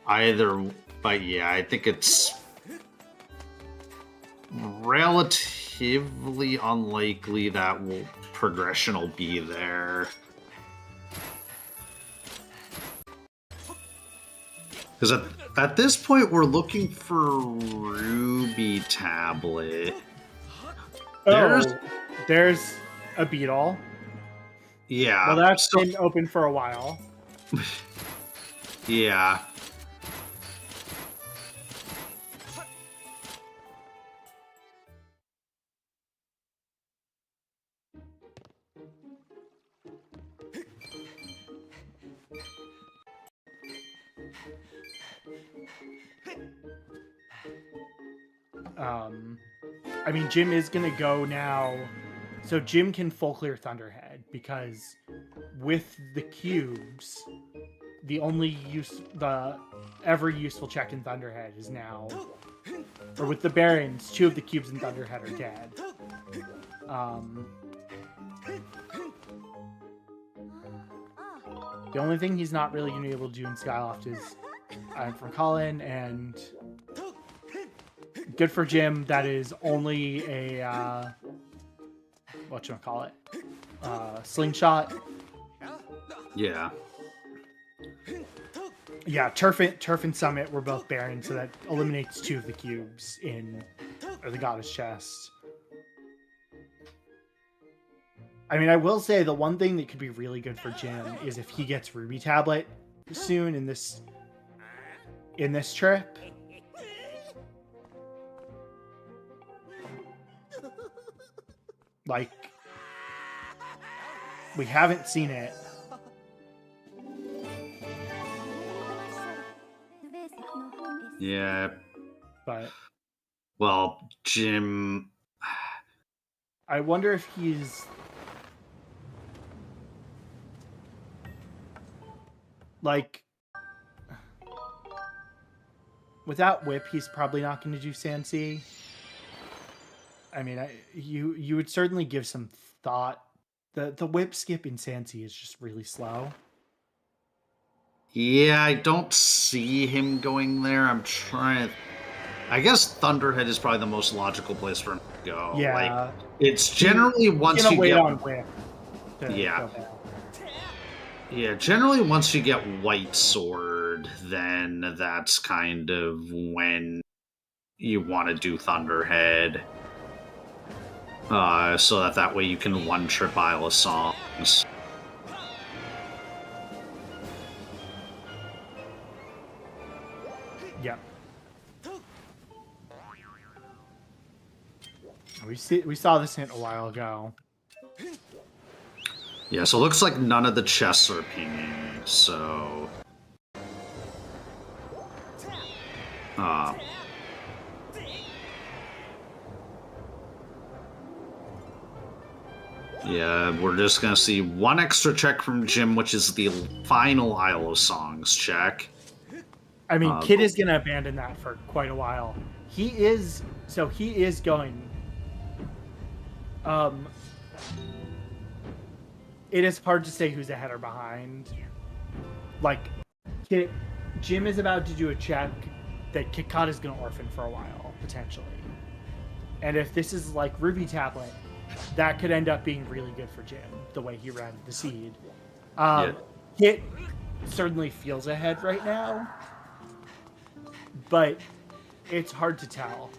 But yeah, I think it's relatively unlikely that progression will be there. Because at this point, we're looking for Ruby Tablet. There's a beetle. Yeah. Well, that's been open for a while. Yeah. I mean, Jim is gonna go now, so Jim can full clear Thunderhead because with the cubes, the ever useful check in Thunderhead is now, or with the Barons, 2 of the cubes in Thunderhead are dead. The only thing he's not really gonna be able to do in Skyloft is from Colin, and good for Jim. That is only a whatchamacallit, slingshot. Yeah. Yeah, Turf and Summit were both Baron, so that eliminates 2 of the cubes the Goddess chest. I mean, I will say the one thing that could be really good for Jim is if he gets Ruby Tablet soon in this trip. Like, we haven't seen it. Yeah. But well, Jim. I wonder if he's like, without whip, he's probably not going to do Sansy. I mean, you would certainly give some thought. The whip skip in Sansy is just really slow. Yeah, I don't see him going there. I'm trying to... I guess Thunderhead is probably the most logical place for him to go. Yeah. Like, it's generally once you wait get... on whip. Yeah. Yeah, generally once you get White Sword, then that's kind of when you want to do Thunderhead. So that way you can one-trip Isle of Songs. Yeah. We saw this hint a while ago. Yeah, so it looks like none of the chests are pinging, so... yeah, we're just gonna see one extra check from Jim, which is the final Isle of Songs check. I mean, Kid is gonna abandon that for quite a while. He is going... It is hard to say who's ahead or behind. Like, Jim is about to do a check that Kitcot is going to orphan for a while, potentially. And if this is like Ruby Tablet, that could end up being really good for Jim, the way he ran the seed. Kit certainly feels ahead right now, but it's hard to tell.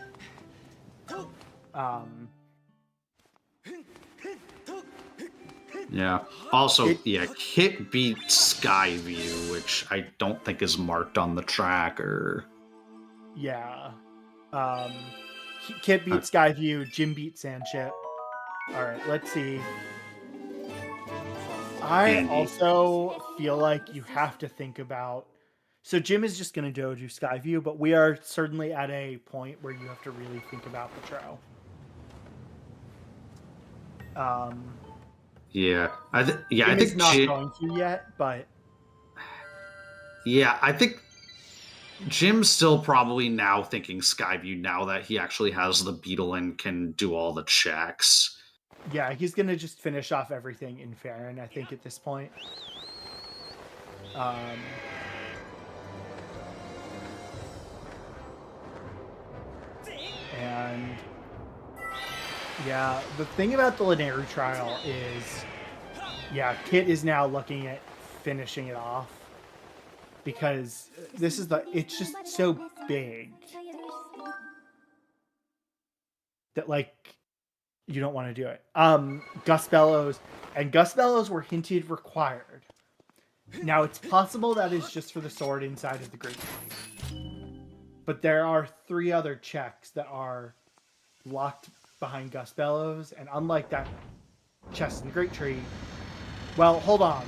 Yeah. Also, Kit beat Skyview, which I don't think is marked on the tracker. Yeah. Kit beat Skyview, Jim beat Sandship. Alright, let's see. I also feel like you have to think about... So Jim is just going to do Skyview, but we are certainly at a point where you have to really think about Petro. Yeah, I think not going to yet, but yeah, I think Jim's still probably now thinking Skyview now that he actually has the beetle and can do all the checks. Yeah, he's gonna just finish off everything in Farron, I think, at this point. And yeah, the thing about the Linear trial is, Kit is now looking at finishing it off because it's just so big that like you don't want to do it. Gus Bellows were hinted required. Now it's possible that is just for the sword inside of the Great Tree, but there are 3 other checks that are locked behind Gus Bellows, and unlike that chest in the Great Tree, well, hold on.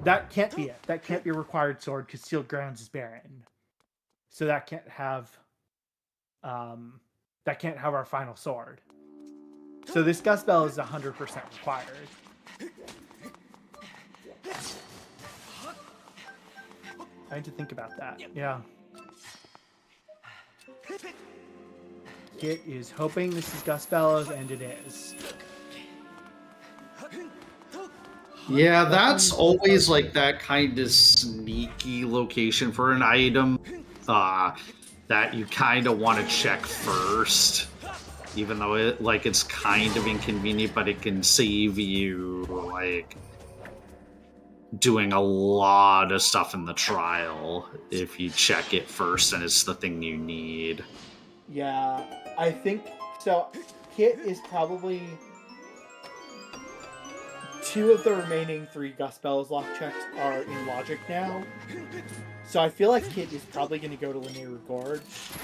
That can't be it. That can't be a required sword because Sealed Grounds is barren. So that can't have our final sword. So this Gus Bellows is 100% required. I need to think about that. Yeah. Kit is hoping this is Gus Bellows, and it is. Yeah, that's always like that kind of sneaky location for an item that you kind of want to check first, even though it's kind of inconvenient, but it can save you like doing a lot of stuff in the trial if you check it first and it's the thing you need. Yeah, I think so. Kit is probably 2 of the remaining 3 Gus Bellows lock checks are in logic now. So I feel like Kit is probably going to go to Linear Gorge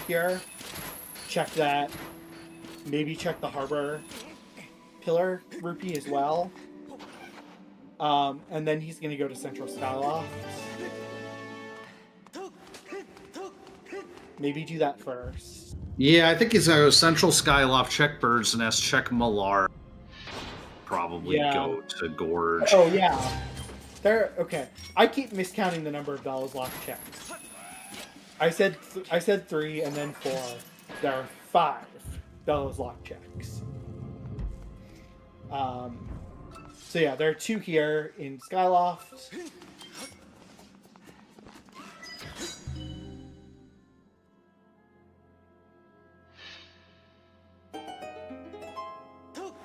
here. Check that. Maybe check the harbor. Pillar Rupee as well. And then he's going to go to Central Skyloft. Maybe do that first. Yeah, I think he's going to go Central Skyloft, check Bird's Nest, check Malar. Probably go to Gorge. Oh, yeah. Okay. I keep miscounting the number of Bella's Lock checks. I said 3 and then 4. There are 5 Bella's Lock checks. So yeah, there are 2 here in Skyloft.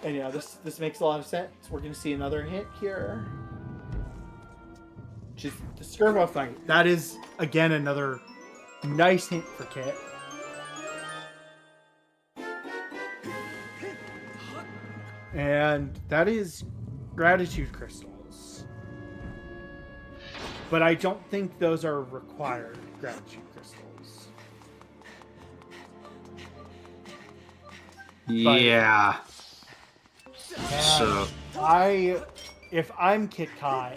And yeah, this makes a lot of sense. We're gonna see another hint here. Which is the Skirbo fight. That is again another nice hint for Kit. And that is gratitude crystals. But I don't think those are required gratitude crystals. Yeah. So if I'm Kitcot,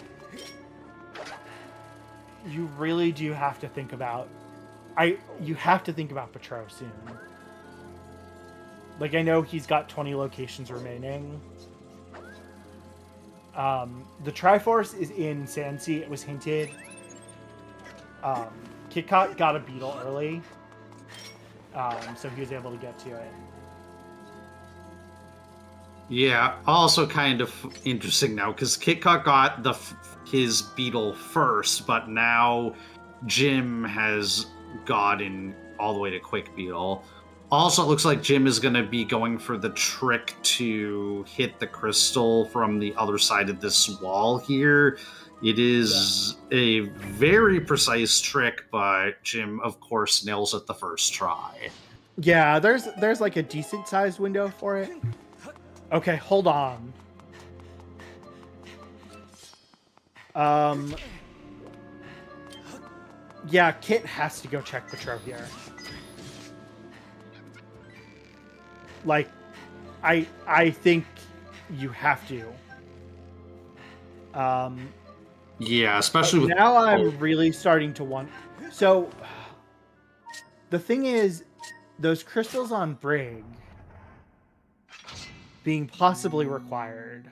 you really do have to think about you have to think about Petro soon. Like, I know he's got 20 locations remaining. The Triforce is in Sandsea. It was hinted. Kitcot got a beetle early. So he was able to get to it. Yeah, also kind of interesting now, because Kitcot got his beetle first, but now Jim has gotten all the way to Quick Beetle. Also, it looks like Jim is going to be going for the trick to hit the crystal from the other side of this wall here. It is a very precise trick, but Jim, of course, nails it the first try. Yeah, there's like a decent-sized window for it. Okay, hold on. Yeah, Kit has to go check Petro here. Like, I think you have to. Yeah, especially with... Now I'm really starting to want... So, the thing is, those crystals on Brig being possibly required...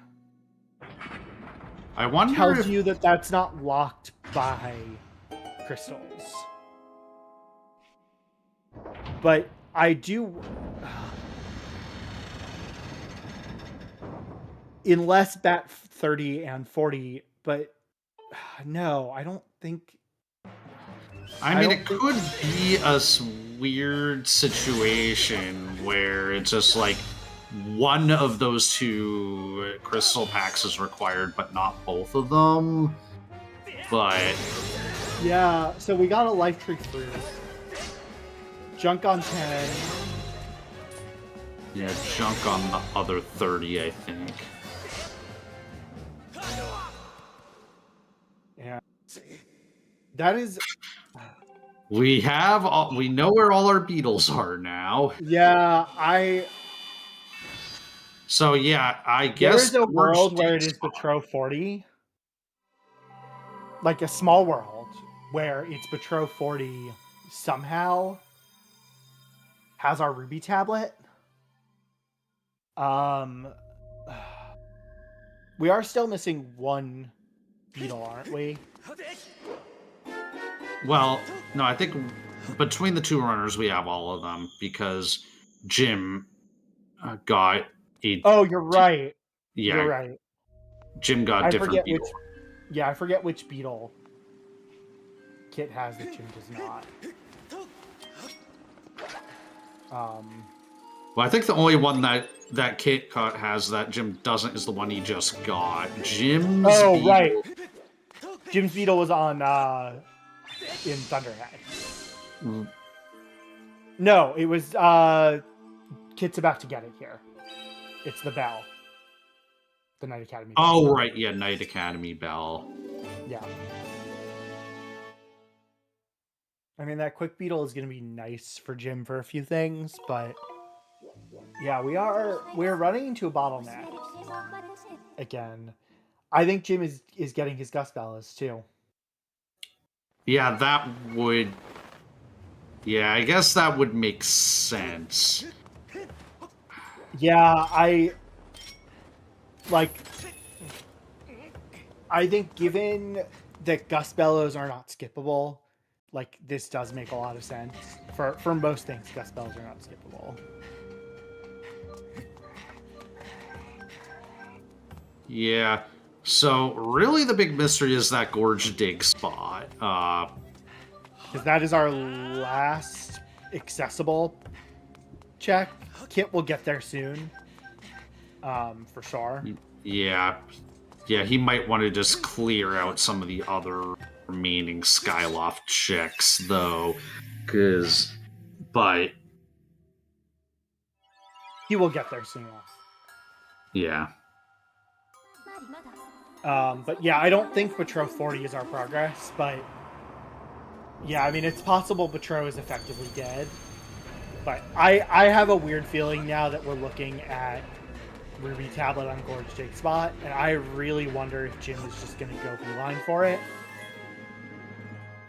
I wonder tells you that that's not locked by crystals. But I do... Unless bat 30 and 40, but no, I don't think... I mean, it could be a weird situation where it's just like one of those 2 crystal packs is required, but not both of them. But... Yeah, so we got a life tree through. Junk on 10. Yeah, junk on the other 30, I think. Yeah. That is... We know where all our beetles are now. Yeah, So yeah, I guess... There is a world where it is Petro 40. Like a small world where it's Petro 40 somehow has our Ruby tablet. We are still missing 1 beetle, aren't we? Well, no, I think between the 2 runners, we have all of them, because Jim got a... Oh, you're right. Yeah, you're right. Jim got different beetle. I forget which beetle Kit has that Jim does not. Well, I think the only one that Kitcot has that Jim doesn't is the one he just got. Jim's beetle... right. Jim's beetle was on in Thunderhead. No, it was Kit's about to get it here. It's the bell. The Night Academy bell. Oh, right, yeah, Night Academy bell. Yeah. I mean, that quick beetle is going to be nice for Jim for a few things, but yeah, we're running into a bottleneck. again. I think Jim is getting his Gust Bellas too. Yeah, that would... Yeah, I guess that would make sense. Yeah, I think given that Gust Bellows are not skippable, like, this does make a lot of sense. For most things, Gust Bellows are not skippable. Yeah. So, really the big mystery is that Gorge Dig spot. Because that is our last accessible check. Kit will get there soon. For sure. Yeah. Yeah, he might want to just clear out some of the other remaining Skyloft checks, though. But... He will get there soon. Yeah. But yeah, I don't think Batro 40 is our progress, but yeah, I mean, it's possible Batro is effectively dead. But I have a weird feeling now that we're looking at Ruby Tablet on Gorge Dig Spot, and I really wonder if Jim is just going to go beeline for it.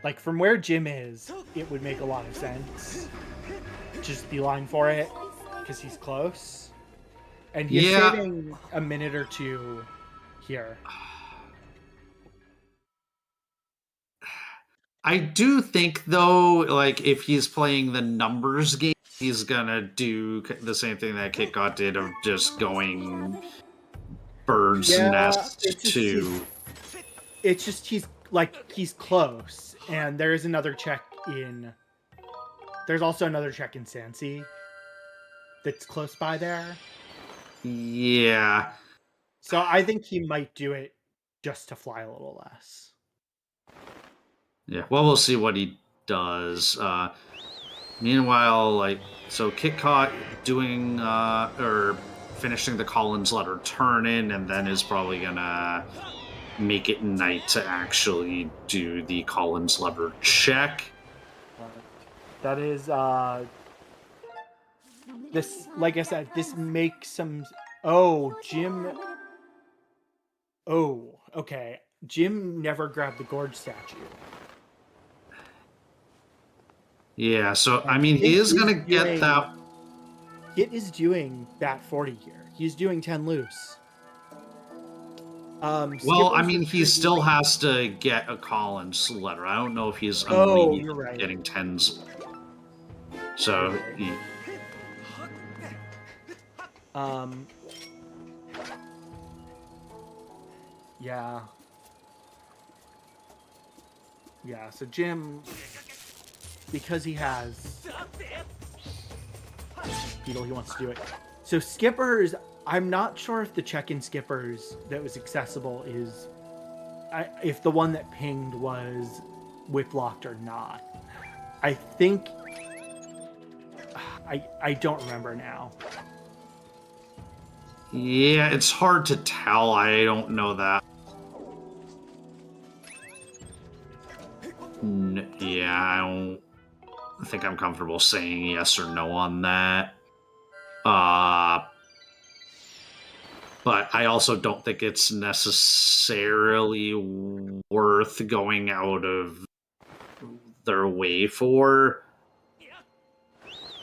Like, from where Jim is, it would make a lot of sense. Just beeline for it, because he's close. And he's saving a minute or two here. I do think, though, like, if he's playing the numbers game, he's gonna do the same thing that Kitcot did of just going bird's nest to... It's just he's close, and there is another check in... There's also another check in Sansi that's close by there. Yeah. So I think he might do it just to fly a little less. Yeah, well, we'll see what he does. Meanwhile, like, so Kitcot doing, or finishing the Collins letter turn-in, and then is probably gonna make it night to actually do the Collins letter check. That is, this, like I said, this makes some... Oh, Jim... Oh, okay. Jim never grabbed the Gorge statue. Yeah, so, I mean, he is going to get that... Kit is doing bat 40 here. He's doing 10 loose. Well, I mean, he still has to get a Collins letter. I don't know if he's getting 10s. So, yeah. Yeah, so Jim, because he has Beetle, he wants to do it. So Skippers, I'm not sure if the check-in Skippers that was accessible is... if the one that pinged was whip-locked or not. I think... I don't remember now. Yeah, it's hard to tell. I don't know that. Yeah, I don't think I'm comfortable saying yes or no on that. But I also don't think it's necessarily worth going out of their way for.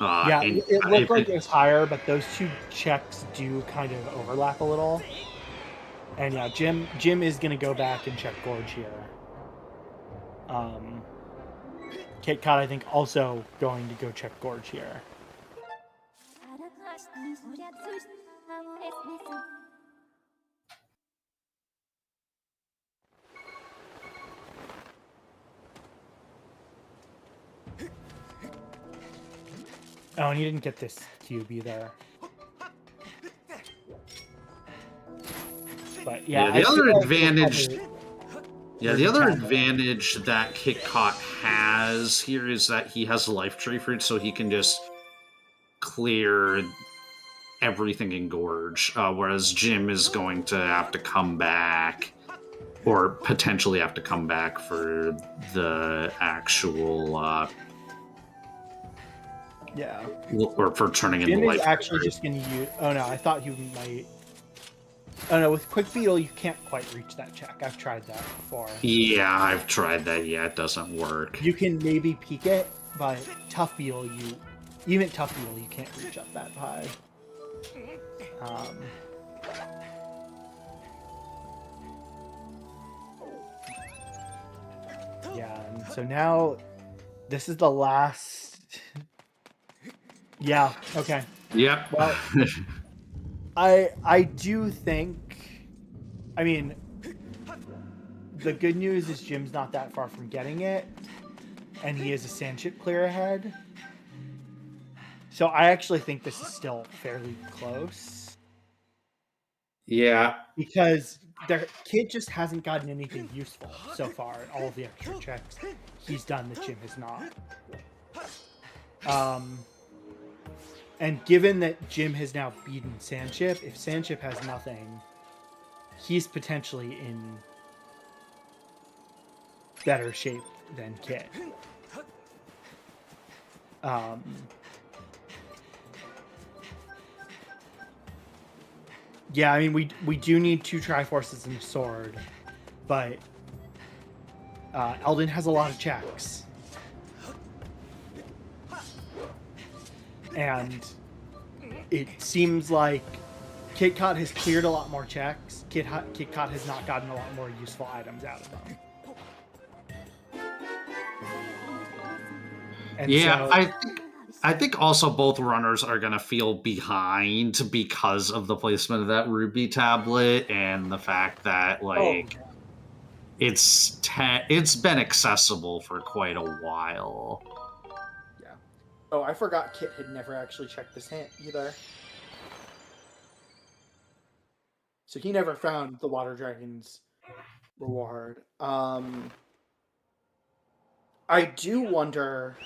Yeah, it looked like it was higher, but those two checks do kind of overlap a little. And yeah, Jim is going to go back and check Gorge here. Kitcot, I think, also going to go check Gorge here. Oh, and you didn't get this cube either. But yeah, the other advantage. Yeah, the other advantage that Kitcot has here is that he has life tree fruit, so he can just clear everything in Gorge, whereas Jim is going to have to come back, or potentially have to come back for the actual... yeah. Or for turning in Jim the life. Jim is actually just going to use... Oh no, I thought he might... Oh no, with quick beetle you can't quite reach that check. I've tried that before. Yeah, I've tried that. Yeah, it doesn't work. You can maybe peek it, but tough beetle even tough beetle you can't reach up that high. Yeah, and so now this is the last. Yeah. Okay. Yep. Well, I do think. I mean, the good news is Jim's not that far from getting it, and he is a sand chip clear ahead. So I actually think this is still fairly close. Yeah. Because their kid just hasn't gotten anything useful so far in all of the extra checks he's done that Jim has not. And given that Jim has now beaten Sandchip, if Sandchip has nothing, he's potentially in better shape than Kit. Yeah, I mean, we do need 2 Triforces and a sword, but Eldon has a lot of checks. And it seems like Kitcot has cleared a lot more checks. Kitcot has not gotten a lot more useful items out of them. And yeah, so, I think also both runners are going to feel behind because of the placement of that ruby tablet and the fact that it's been accessible for quite a while. Yeah. Oh, I forgot Kit had never actually checked this hand either. So he never found the Water Dragon's reward. I do wonder.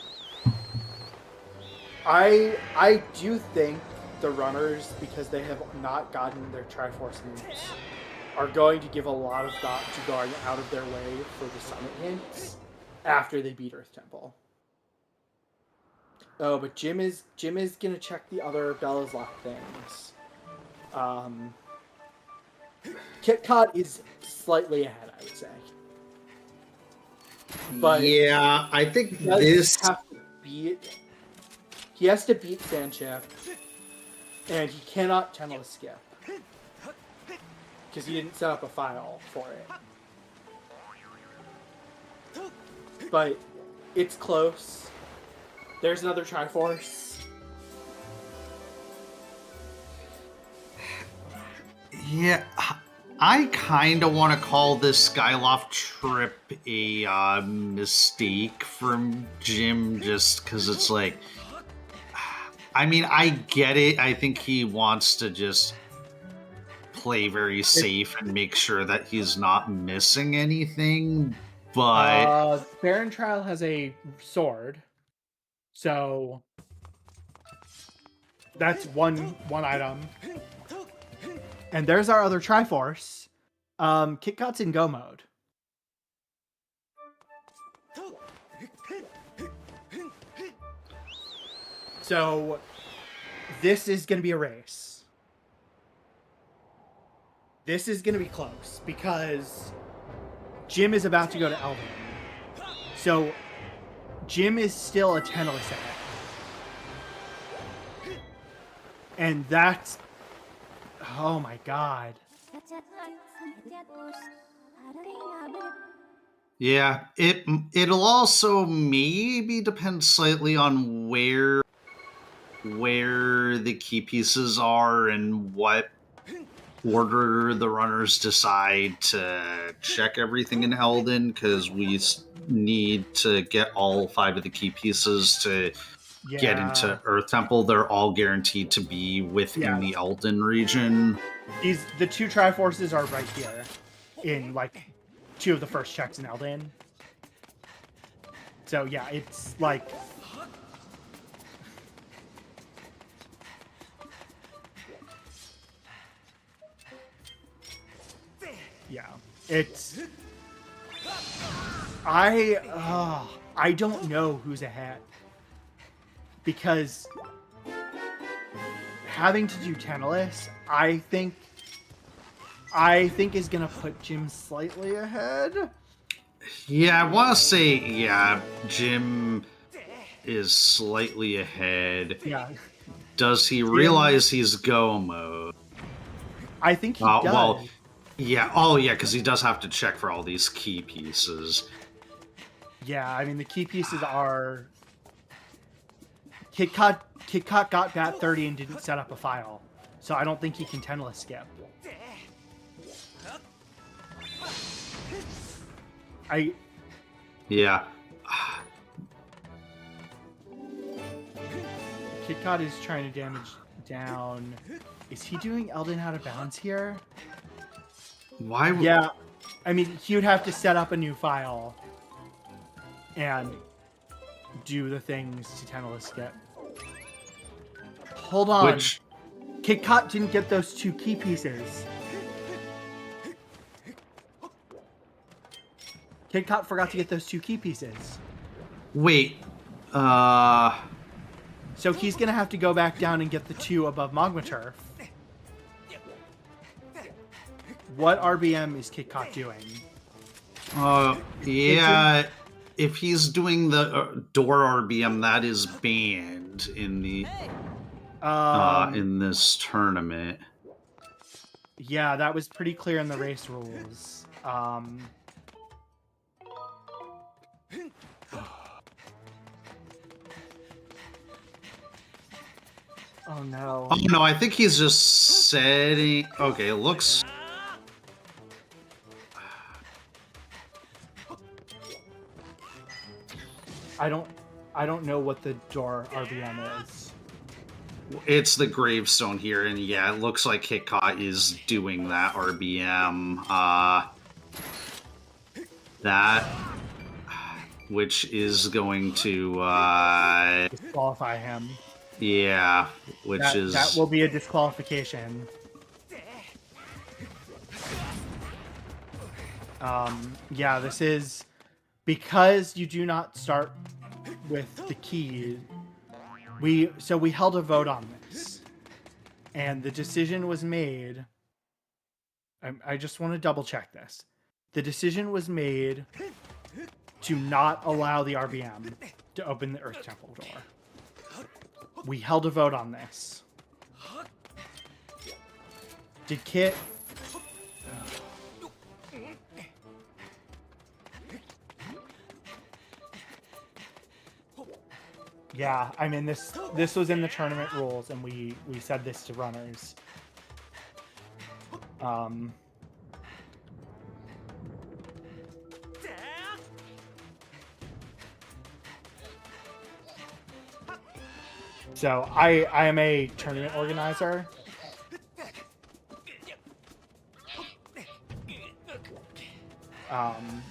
I do think the runners, because they have not gotten their Triforce hints, are going to give a lot of thought to going out of their way for the summit hints after they beat Earth Temple. Oh, but Jim is gonna check the other Bella's Lock things. Kitcot is slightly ahead, I would say. But yeah, I think this he has to beat Sandchip, and he cannot tunnel skip because he didn't set up a file for it. But it's close. There's another Triforce. Yeah, I kind of want to call this Skyloft trip a mistake from Jim, just because it's like, I mean, I get it. I think he wants to just play very safe and make sure that he's not missing anything, but Baron Trial has a sword, so that's one item. And there's our other Triforce. Kitcot's in go mode. So this is going to be a race. This is going to be close because Jim is about to go to Elden. So Jim is still a 10 ahead. And that's... Oh my god. yeah, it'll also maybe depend slightly on where the key pieces are and what order the runners decide to check everything in Elden, because we need to get all 5 of the key pieces to get into Earth Temple. They're all guaranteed to be within the Elden region. The 2 Triforces are right here in like 2 of the first checks in Elden. So yeah, it's like... Yeah, it's... I don't know who's ahead. Because having to do Tantalus, I think I think is going to put Jim slightly ahead. Yeah, I want to say, yeah, Jim is slightly ahead. Yeah. Does he realize he's go mode? I think he does. Well, yeah. Oh, yeah, because he does have to check for all these key pieces. Yeah, I mean, the key pieces are... Kitcot got bat 30 and didn't set up a file. So I don't think he can 10-less skip. Yeah. Kitcot is trying to damage down. Is he doing Elden out of bounds here? Why? Yeah. I mean, he would have to set up a new file and do the things to 10-less skip. Hold on. Which... Kitcot didn't get those 2 key pieces. Kitcot forgot to get those 2 key pieces. Wait. So he's going to have to go back down and get the 2 above Magma Turf. What RBM is Kitcot doing? Yeah. If he's doing the door RBM, that is banned in the in this tournament. Yeah, that was pretty clear in the race rules. Oh no. Oh no, I think he's just setting... Okay, it looks... I don't know what the door RBM is. It's the gravestone here, and yeah, it looks like Kitcot is doing that RBM. That... Which is going to... disqualify him. Yeah, that will be a disqualification. Yeah, this is because you do not start with the key. We held a vote on this, and the decision was made. I just want to double check this. The decision was made to not allow the RBM to open the Earth Temple door. We held a vote on this. Did Kit... Yeah, I mean, this was in the tournament rules, and we said this to runners. So I am a tournament organizer.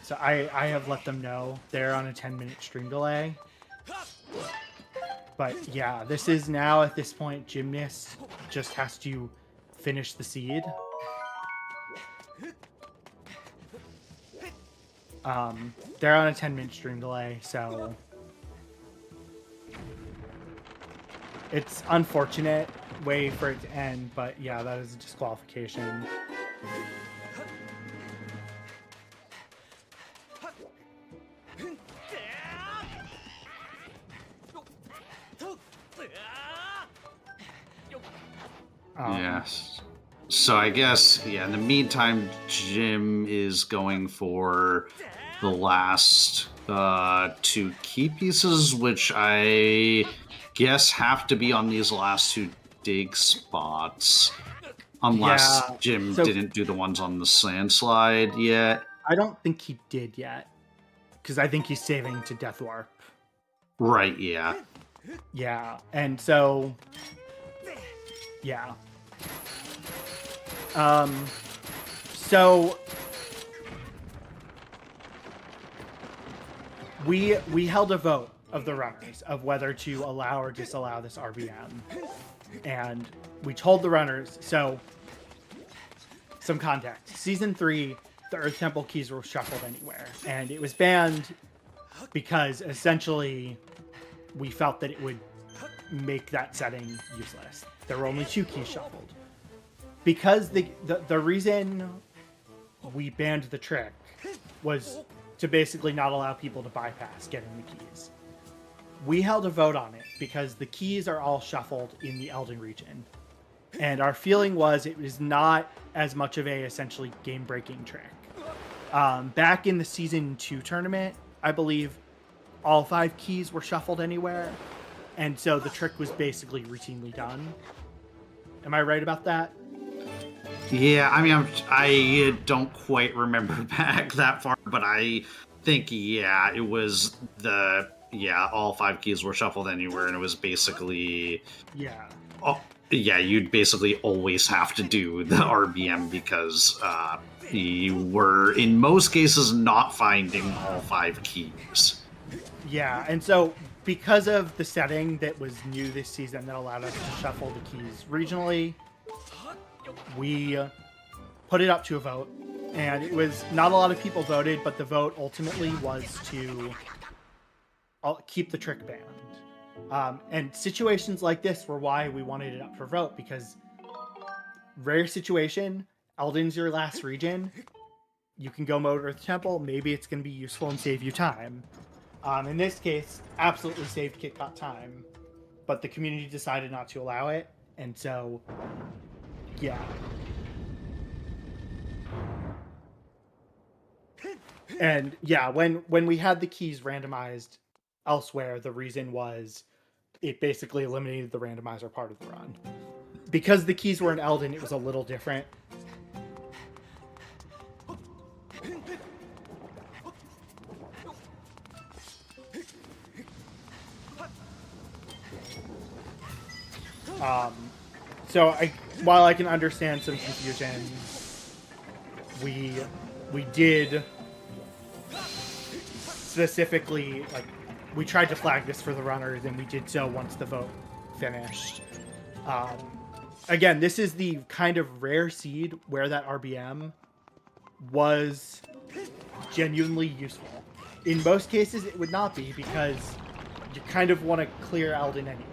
So I have let them know they're on a 10-minute stream delay. But yeah, this is now at this point, Gymnast just has to finish the seed. They're on a 10-minute stream delay, so it's unfortunate way for it to end, but yeah, that is a disqualification. Yes. So I guess, yeah, in the meantime, Jim is going for the last 2 key pieces, which I guess have to be on these last 2 dig spots. Unless Jim didn't do the ones on the sand slide yet. I don't think he did yet. Because I think he's saving to Death Warp. Right, yeah. Yeah, and so... Yeah. So... We held a vote of the runners of whether to allow or disallow this RBM. And we told the runners, so some context. Season 3, the Earth Temple keys were shuffled anywhere. And it was banned because essentially we felt that it would make that setting useless. There were only 2 keys shuffled. because the reason we banned the trick was to basically not allow people to bypass getting the keys. We held a vote on it because the keys are all shuffled in the Elden region. And our feeling was it was not as much of a essentially game-breaking trick. Back in the Season 2 tournament, I believe all 5 keys were shuffled anywhere. And so the trick was basically routinely done. Am I right about that? Yeah, I mean, I don't quite remember back that far, but I think, yeah, it was all 5 keys were shuffled anywhere, and it was basically... Yeah. Oh, yeah, you'd basically always have to do the RBM because you were, in most cases, not finding all 5 keys. Yeah, and so because of the setting that was new this season that allowed us to shuffle the keys regionally, we put it up to a vote, and it was not a lot of people voted, but the vote ultimately was to keep the trick banned. And situations like this were why we wanted it up for vote, because rare situation, Elden's your last region, you can go mode Earth Temple, maybe it's going to be useful and save you time. In this case, absolutely saved Kitcot time, but the community decided not to allow it, and so, yeah. And yeah, when we had the keys randomized elsewhere, the reason was it basically eliminated the randomizer part of the run. Because the keys were in Elden, it was a little different. So while I can understand some confusion, we did specifically, like, we tried to flag this for the runners, and we did so once the vote finished. Again, this is the kind of rare seed where that RBM was genuinely useful. In most cases, it would not be, because you kind of want to clear Elden anyway.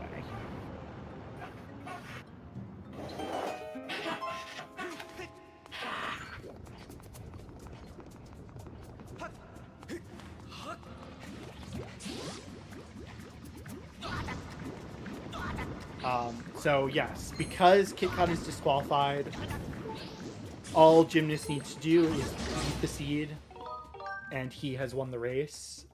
So yes, because Kitcot is disqualified, all Gymnast needs to do is eat the seed, and he has won the race.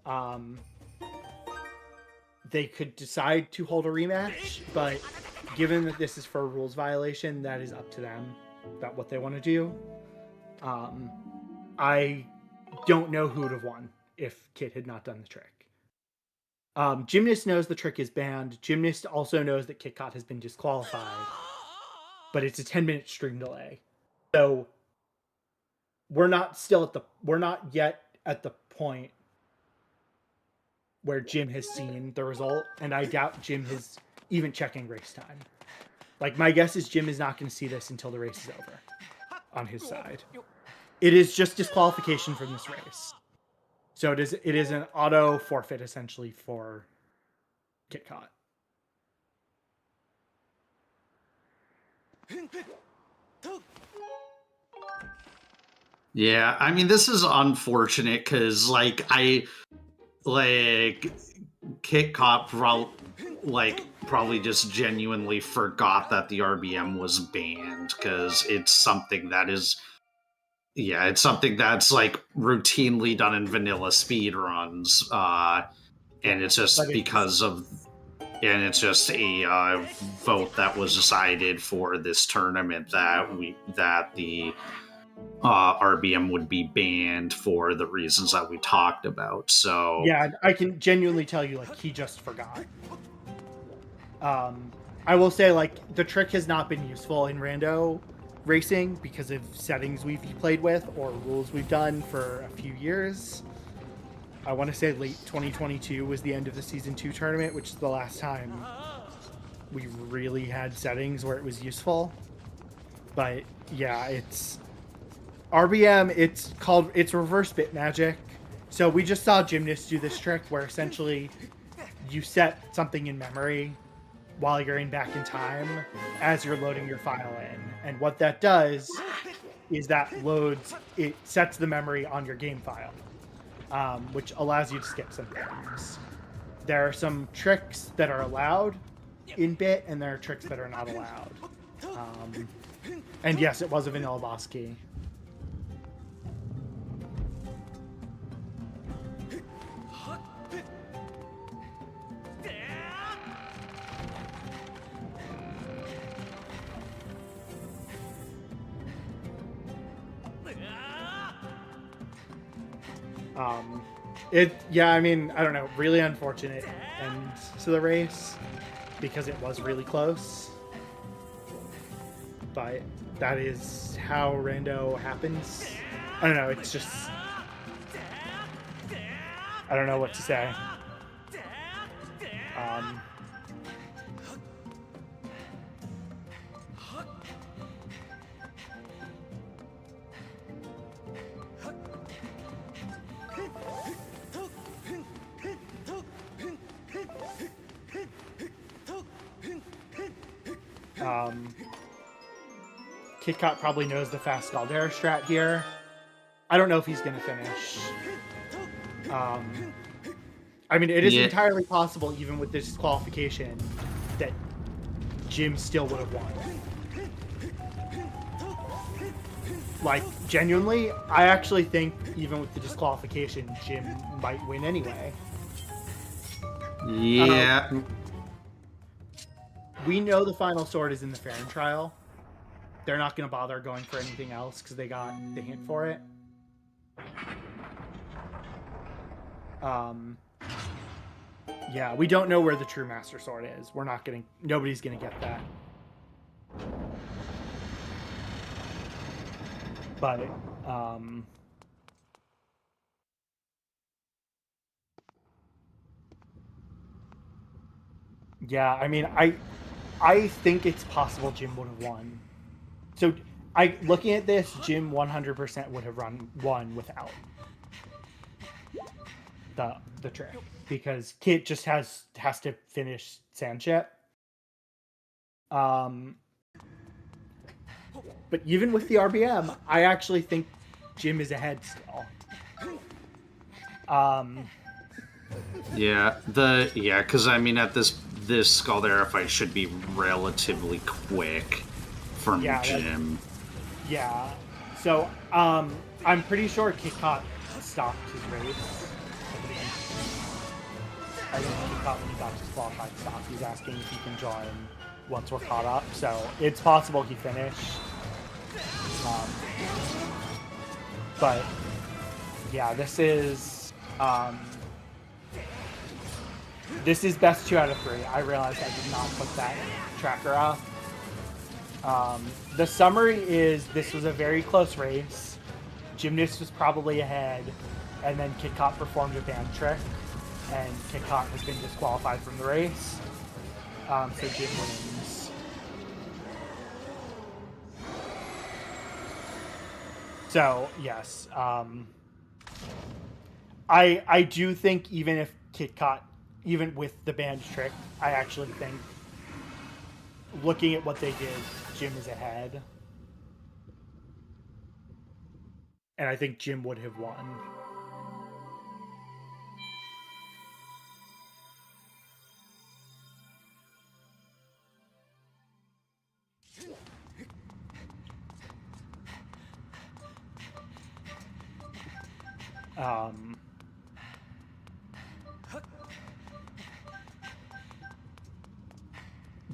They could decide to hold a rematch, but given that this is for a rules violation, that is up to them about what they want to do. I don't know who would have won if Kit had not done the trick. Gymnast knows the trick is banned. Gymnast also knows that Kitcot has been disqualified, but it's a 10-minute stream delay. So we're not yet at the point where Jim has seen the result, and I doubt Jim is even checking race time. Like, my guess is Jim is not going to see this until the race is over on his side. It is just disqualification from this race. So it is an auto forfeit, essentially, for Kitcot. Yeah, I mean, this is unfortunate because, Kitcot probably just genuinely forgot that the RBM was banned, because it's something that is... Yeah, it's something that's, routinely done in vanilla speedruns, and it's just because of... And it's just a vote that was decided for this tournament that the RBM would be banned for the reasons that we talked about, so... Yeah, I can genuinely tell you, he just forgot. I will say, the trick has not been useful in rando racing because of settings we've played with or rules we've done for a few years. I want to say late 2022 was the end of the Season 2 tournament, which is the last time we really had settings where it was useful. But yeah, it's RBM, it's reverse bit magic. So we just saw Gymnast do this trick where essentially you set something in memory while you're back in time as you're loading your file in. And what that does is that it sets the memory on your game file, which allows you to skip some things. There are some tricks that are allowed in bit, and there are tricks that are not allowed. And yes, it was a vanilla boss key. I mean, I don't know, really unfortunate end to the race because it was really close. But that is how rando happens. I don't know, it's just, I don't know what to say. Kitcot probably knows the fast Scaldera strat here. I don't know if he's going to finish. I mean, it is entirely possible, even with this disqualification, that Jim still would have won. Like, genuinely, I actually think, even with the disqualification, Jim might win anyway. Yeah. We know the final sword is in the Farron trial. They're not going to bother going for anything else because they got the hint for it. Yeah, we don't know where the true Master Sword is. Nobody's going to get that. But, yeah, I mean, I think it's possible Jim would have won. So, looking at this, Jim 100% would have won without the trick, because Kit just has to finish Sandchip. But even with the RBM, I actually think Jim is ahead still. Because I mean, at this Scaldera fight should be relatively quick from Jim. So I'm pretty sure Kitcot stopped his race. I think Kitcot, when he got disqualified, stopped. He's asking if he can join once we're caught up. So it's possible he finished. But yeah, this is best 2 out of 3. I realized I did not put that tracker up. The summary is this was a very close race. Gymnast was probably ahead, and then Kitcot performed a band trick, and Kitcot has been disqualified from the race. So Jim wins. So yes, I do think even if Kitcot, even with the band trick, I actually think, looking at what they did, Jim is ahead. And I think Jim would have won.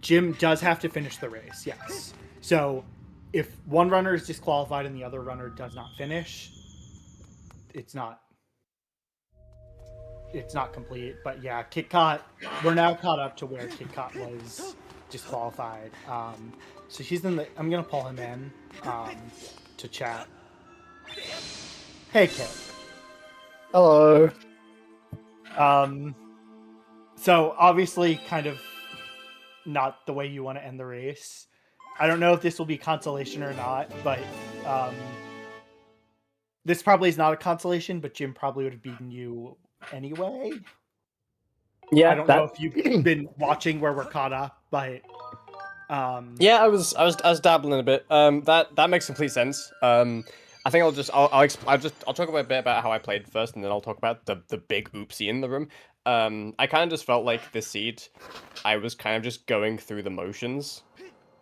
Jim does have to finish the race, yes. So if one runner is disqualified and the other runner does not finish, it's not complete. But yeah, Kitcot, we're now caught up to where Kitcot was disqualified. So he's in the, I'm gonna pull him in to chat. Hey Kit. Hello. So obviously kind of not the way you want to end the race. I don't know if this will be consolation or not, but this probably is not a consolation, but Jim probably would have beaten you anyway. Yeah, I don't know if you've been watching where we're caught up, but yeah, I was dabbling a bit. That makes complete sense. I think I'll talk about a bit about how I played first, and then I'll talk about the big oopsie in the room. I kind of just felt like this seed, I was kind of just going through the motions.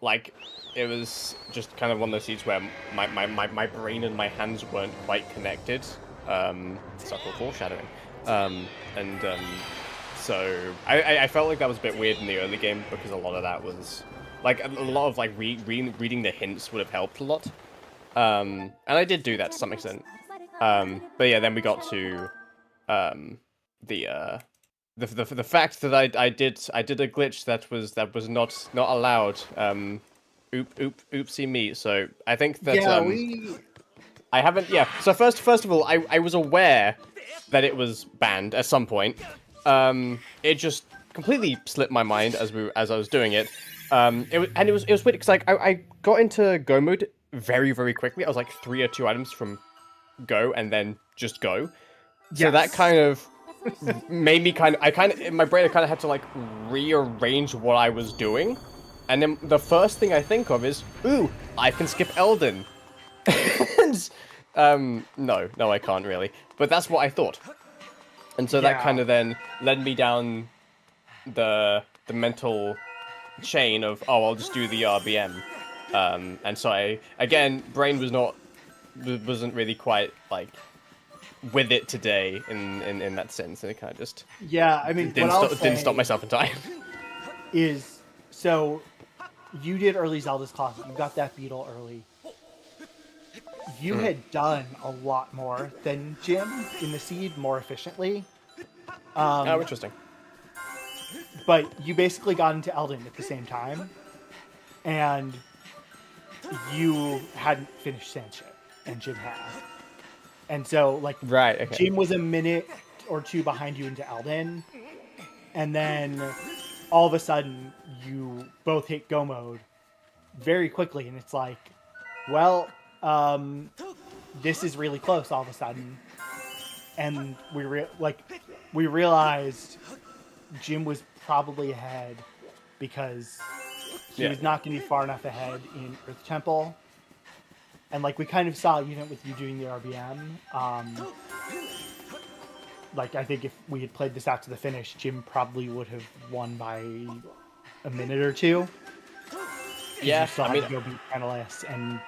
Like, it was just kind of one of those seeds where my brain and my hands weren't quite connected. Subtle foreshadowing. So I felt like that was a bit weird in the early game because a lot of that was like a lot of like reading the hints would have helped a lot. And I did do that to some extent. But yeah, then we got to the fact that I did a glitch that was not allowed. Oopsie me. So I think that I haven't. Yeah. So first of all, I was aware that it was banned at some point. It just completely slipped my mind as I was doing it. It was weird because like I got into go mode very quickly. I was like 3 or 2 items from go and then just go. So that kind of made me in my brain I kind of had to like rearrange what I was doing. And then the first thing I think of is, ooh, I can skip Elden. No, I can't really. But that's what I thought. And so that kind of then led me down the mental chain of, oh, I'll just do the RBM. And so brain wasn't really quite like with it today in that sense, and it kind of just didn't stop myself in time. Is so you did early Zelda's Classic. You got that beetle early. You had done a lot more than Jim in the seed more efficiently. Oh, interesting. But you basically got into Elden at the same time, and you hadn't finished Sandship, and Jim had. And so, like, right, okay. Jim was a minute or two behind you into Elden, and then all of a sudden you both hit go mode very quickly, and it's like, well, this is really close all of a sudden. And we realized Jim was probably ahead because he was not going to be far enough ahead in Earth Temple. And like we kind of saw, even with you doing the RBM, like I think if we had played this out to the finish, Jim probably would have won by a minute or two. Yeah, you still had to go beat Tennis and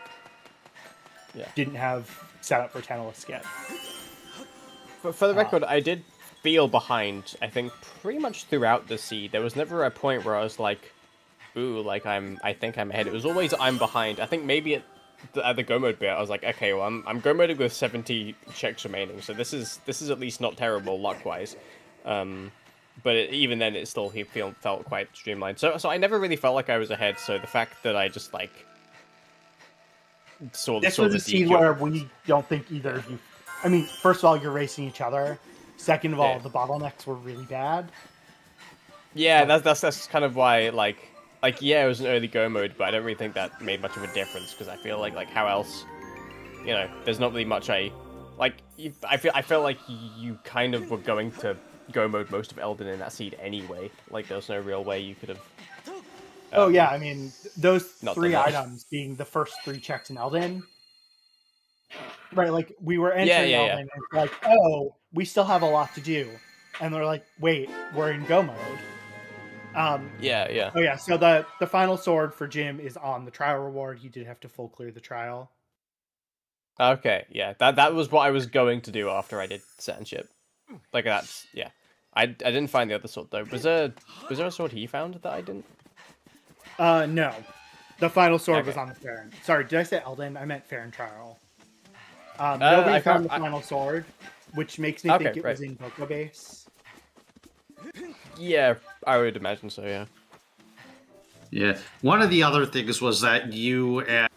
didn't have set up for Tennis yet. For the record, I did feel behind, I think, pretty much throughout the seed. There was never a point where I was like, ooh, like I think I'm ahead. It was always I'm behind. I think maybe at the go mode bit, I was like, okay, well, I'm go moded with 70 checks remaining, so this is at least not terrible luck-wise. But even then, it still felt quite streamlined. So I never really felt like I was ahead. So the fact that I just like saw this was a seed where we don't think either of you. I mean, first of all, you're racing each other. Second of all, the bottlenecks were really bad. Yeah, that's kind of why like yeah, it was an early go mode, but I don't really think that made much of a difference because I feel like how else, you know, there's not really much I feel like you kind of were going to go mode most of Elden in that seed anyway. Like there's no real way you could have. Oh yeah, I mean those 3 items being the first 3 checks in Elden. Right, like we were entering Elden and it's like, oh, we still have a lot to do, and they're like, wait, we're in go mode. Oh yeah, so the final sword for Jim is on the trial reward. He did have to full clear the trial. Okay, yeah, that was what I was going to do after I did Sandship. Like that's I didn't find the other sword though. Was there a sword he found that I didn't? No, the final sword was on the Farron. Sorry, did I say Elden? I meant Farron trial. Nobody found the final sword, which makes me think it was in Poco Base. Yeah, I would imagine so, yeah. Yeah. One of the other things was that you and,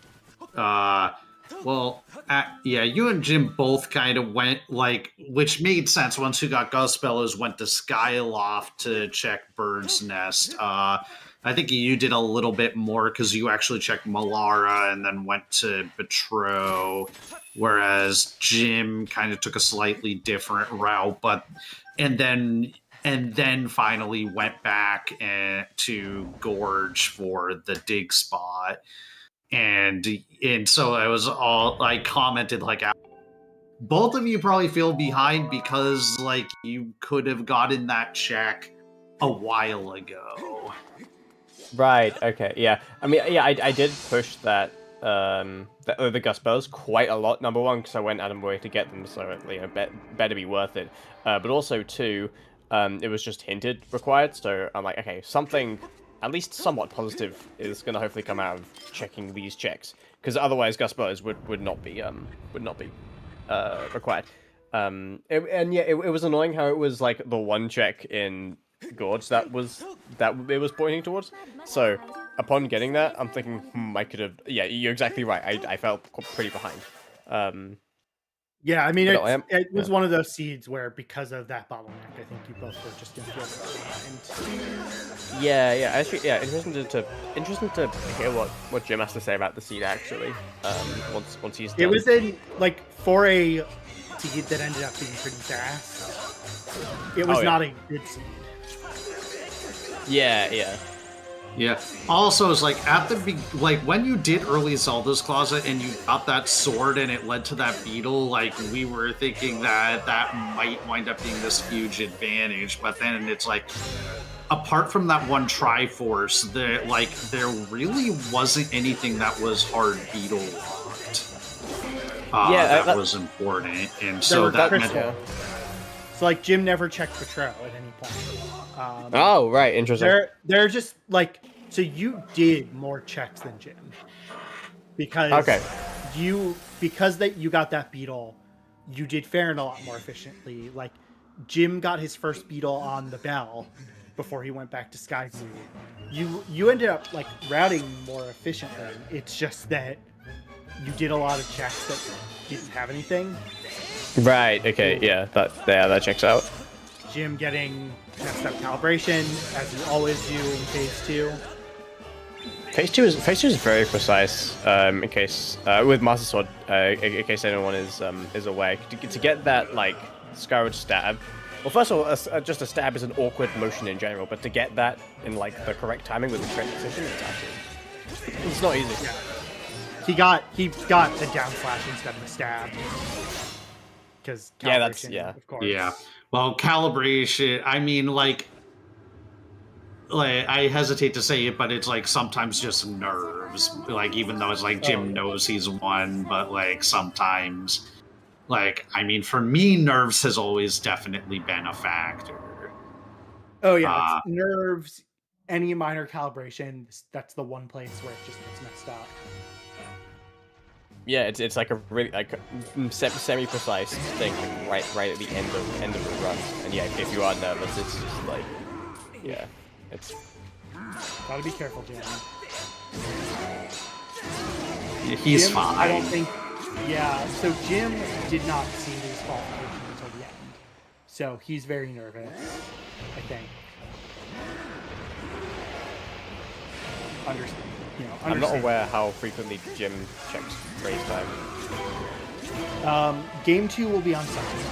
you and Jim both kind of went, like, which made sense once you got Ghost went to Skyloft to check Bird's Nest. I think you did a little bit more because you actually checked Malara and then went to Betro, whereas Jim kind of took a slightly different route. And then and then finally went back to Gorge for the dig spot. And so I commented like, both of you probably feel behind because like you could have gotten that check a while ago. Right. Okay. Yeah. I mean, yeah, I did push that the Gus Bells quite a lot. Number one, because I went out of my way to get them, so better be worth it. But also two, it was just hinted required. So I'm like, okay, something at least somewhat positive is going to hopefully come out of checking these checks, because otherwise Gus Bells would not be required. It was annoying how it was like the one check in Gorge that it was pointing towards. So upon getting that, I'm thinking, I could have. Yeah, you're exactly right. I felt pretty behind. Yeah, I mean, it was one of those seeds where, because of that bottleneck, I think you both were just going to feel behind. Yeah. Actually, yeah. Interesting to hear what Jim has to say about the seed actually. Once he's done. It was in like for a seed that ended up being pretty fast. It was not a good seed. Yeah. Also, it's like when you did early Zelda's Closet and you got that sword and it led to that beetle, like we were thinking that might wind up being this huge advantage, but then it's like, apart from that one Triforce, there really wasn't anything that was hard beetle locked. That was important, and so that meant. So like Jim never checked Patrol at any point. Oh, right, interesting. They're just like, so you did more checks than Jim because you got that beetle, you did Farron a lot more efficiently. Like Jim got his first beetle on the bell before he went back to Sky Blue. You ended up like routing more efficiently. It's just that you did a lot of checks that didn't have anything. Right. Okay. Yeah. That checks out. Jim getting messed up calibration, as you always do in phase 2. Phase two is very precise. In case with Master Sword, in case anyone is aware, to get that like Skyward stab. Well, first of all, just a stab is an awkward motion in general, but to get that in like the correct timing with the correct position, it's not easy. Yeah. He got a down slash instead of a stab. Because of course. Yeah. Well, calibration, I mean, like I hesitate to say it, but it's like sometimes just nerves. Like, even though it's like Jim knows he's won, but like sometimes, like, I mean, for me, nerves has always definitely been a factor. Oh yeah, nerves, any minor calibration, that's the one place where it just gets messed up. Yeah, it's like a really semi-precise thing, like right at the end of the run. And yeah, if you are nervous, it's just like, yeah, it's gotta be careful, Jim. He's Jim, fine. I don't think. Yeah, so Jim did not see his qualification until the end, so he's very nervous, I think. Understand. I'm not aware how frequently Jim checks race time. Game 2 will be on Sunday.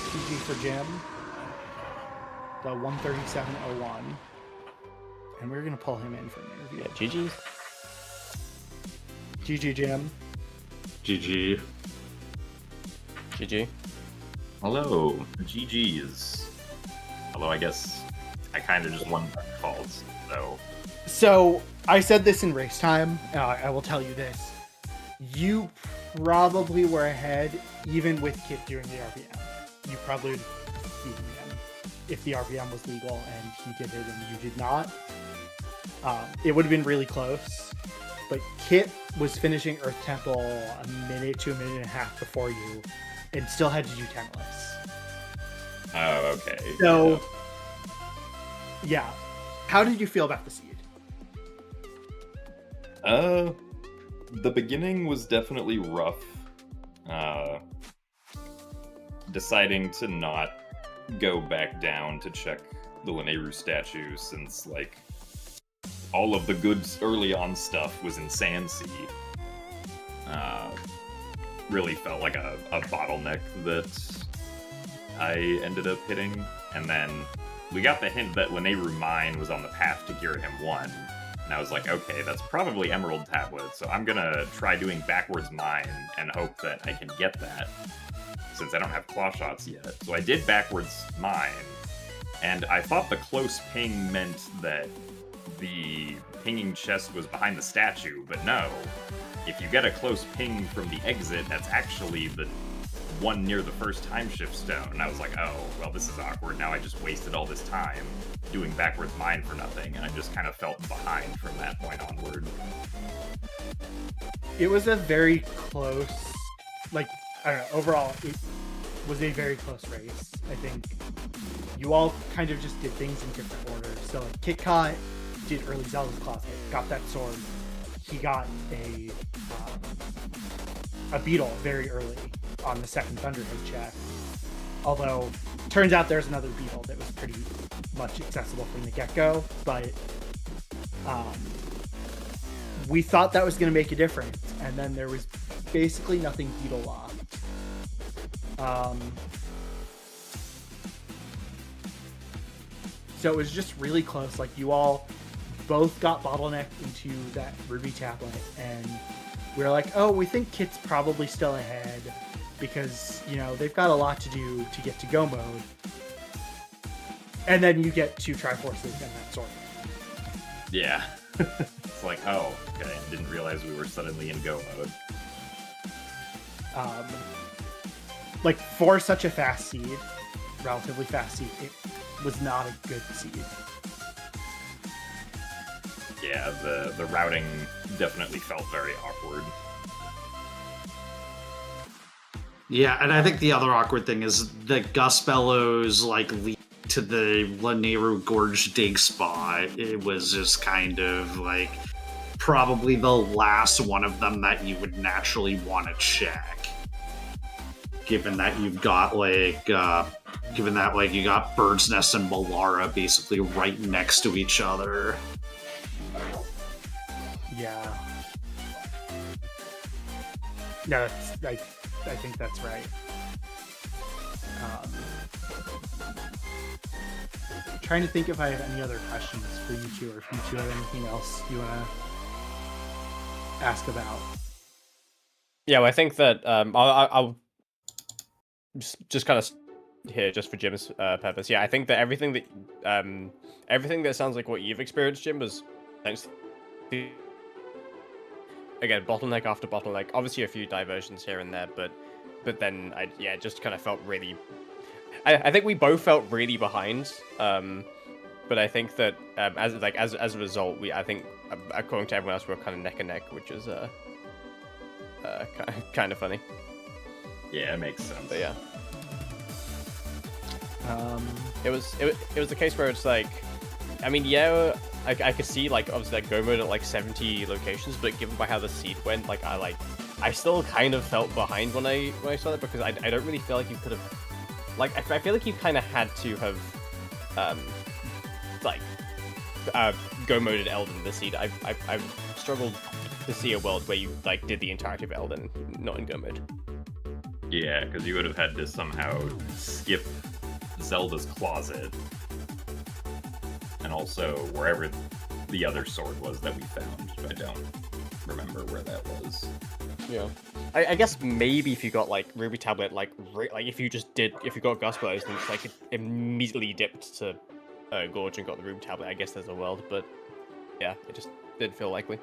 GG for Jim. The 137.01. And we're going to pull him in for an interview. Yeah, GG. GG, Jim. GG. GG. Hello, GG's. Although I guess I kind of just won by default, so. So I said this in race time. I will tell you this: you probably were ahead, even with Kit doing the RPM. You probably would have beaten him if the RPM was legal and he did it and you did not. It would have been really close. But Kit was finishing Earth Temple a minute to a minute and a half before you, and still had to do 10-less. Oh, okay. So, yeah. How did you feel about the seed? The beginning was definitely rough. Deciding to not go back down to check the Lineru statue, since, like, all of the good early on stuff was in Sand Sea. Really felt like a bottleneck that I ended up hitting. And then we got the hint that Lanayru Mine was on the path to Girahim 1. And I was like, okay, that's probably Emerald Tablet, so I'm gonna try doing Backwards Mine and hope that I can get that, since I don't have Claw Shots yet. So I did Backwards Mine, and I thought the close ping meant that the pinging chest was behind the statue, but no. If you get a close ping from the exit, that's actually the one near the first time shift stone. And I was like, oh, well, this is awkward. Now I just wasted all this time doing Backwards Mine for nothing, and I just kind of felt behind from that point onward. It was a very close, like, I don't know, overall, it was a very close race. I think you all kind of just did things in different orders. So, like, Kitcot did early Zelda's Closet, got that sword. He got a beetle very early on the second Thunderhead check. Although, turns out there's another beetle that was pretty much accessible from the get-go, but we thought that was going to make a difference, and then there was basically nothing beetle locked. So it was just really close. Like, you all both got bottlenecked into that Ruby tablet, and we were like, oh, we think Kit's probably still ahead because, you know, they've got a lot to do to get to go mode. And then you get to Triforces and that sort. Yeah. It's like, oh, okay, I didn't realize we were suddenly in go mode. Like, for such a fast seed, relatively fast seed, it was not a good seed. Yeah, the routing definitely felt very awkward. Yeah, and I think the other awkward thing is the Gus Bellows, like, lead to the Lanayru Gorge dig spot. It was just kind of, like, probably the last one of them that you would naturally want to check. Given that you've got, like, you got Bird's Nest and Malara basically right next to each other. Yeah. No, I think that's right. Trying to think if I have any other questions for you two, or if you two have anything else you want to ask about. Yeah, well, I think that I'll just kind of here just for Jim's purpose. Yeah, I think that everything that sounds like what you've experienced, Jim, was thanks to, again, bottleneck after bottleneck. Obviously, a few diversions here and there, but then it just kind of felt really. I think we both felt really behind, but I think that as a result, I think according to everyone else, we were kind of neck and neck, which is kind of funny. Yeah, it makes sense. But yeah, it was the case where it's like, I mean, yeah, I could see, like, obviously that go mode at like 70 locations, but given by how the seed went, like I still kind of felt behind when I saw that, because I don't really feel like you could have, like, I feel like you kind of had to have go moded Elden this seed. I've struggled to see a world where you, like, did the entirety of Elden not in go mode. Yeah, because you would have had to somehow skip Zelda's Closet, and also wherever the other sword was that we found. I don't remember where that was. Yeah, I guess maybe if you got, like, Ruby Tablet, like if you got Gus Bellows, then it's like it immediately dipped to Gorge and got the Ruby Tablet. I guess there's a world, but yeah, it just didn't feel likely.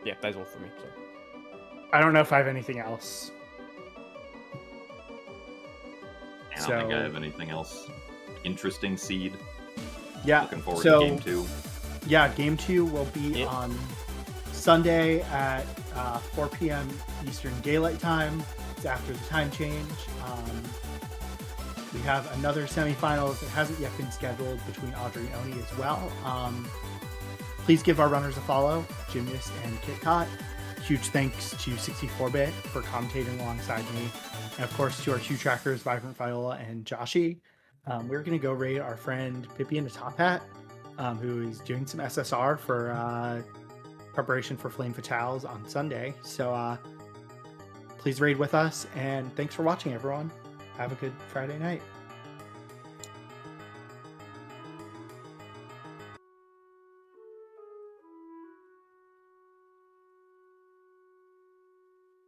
Yeah, that's all for me. So. I don't know if I have anything else. I don't think I have anything else. Interesting seed. Yeah. Looking forward to Game 2. Yeah, Game 2 will be on Sunday at 4 p.m. Eastern Daylight Time. It's after the time change. We have another semifinals that hasn't yet been scheduled between Audrey and Oni as well. Please give our runners a follow, Gymnast and Kitcot. huge thanks to 64-Bit for commentating alongside me. And of course to our two trackers, Vibrant Viola and Joshi. We're going to go raid our friend Pippi in the Top Hat, who is doing some SSR for preparation for Flame Fatales on Sunday. So please raid with us, and thanks for watching, everyone. Have a good Friday night.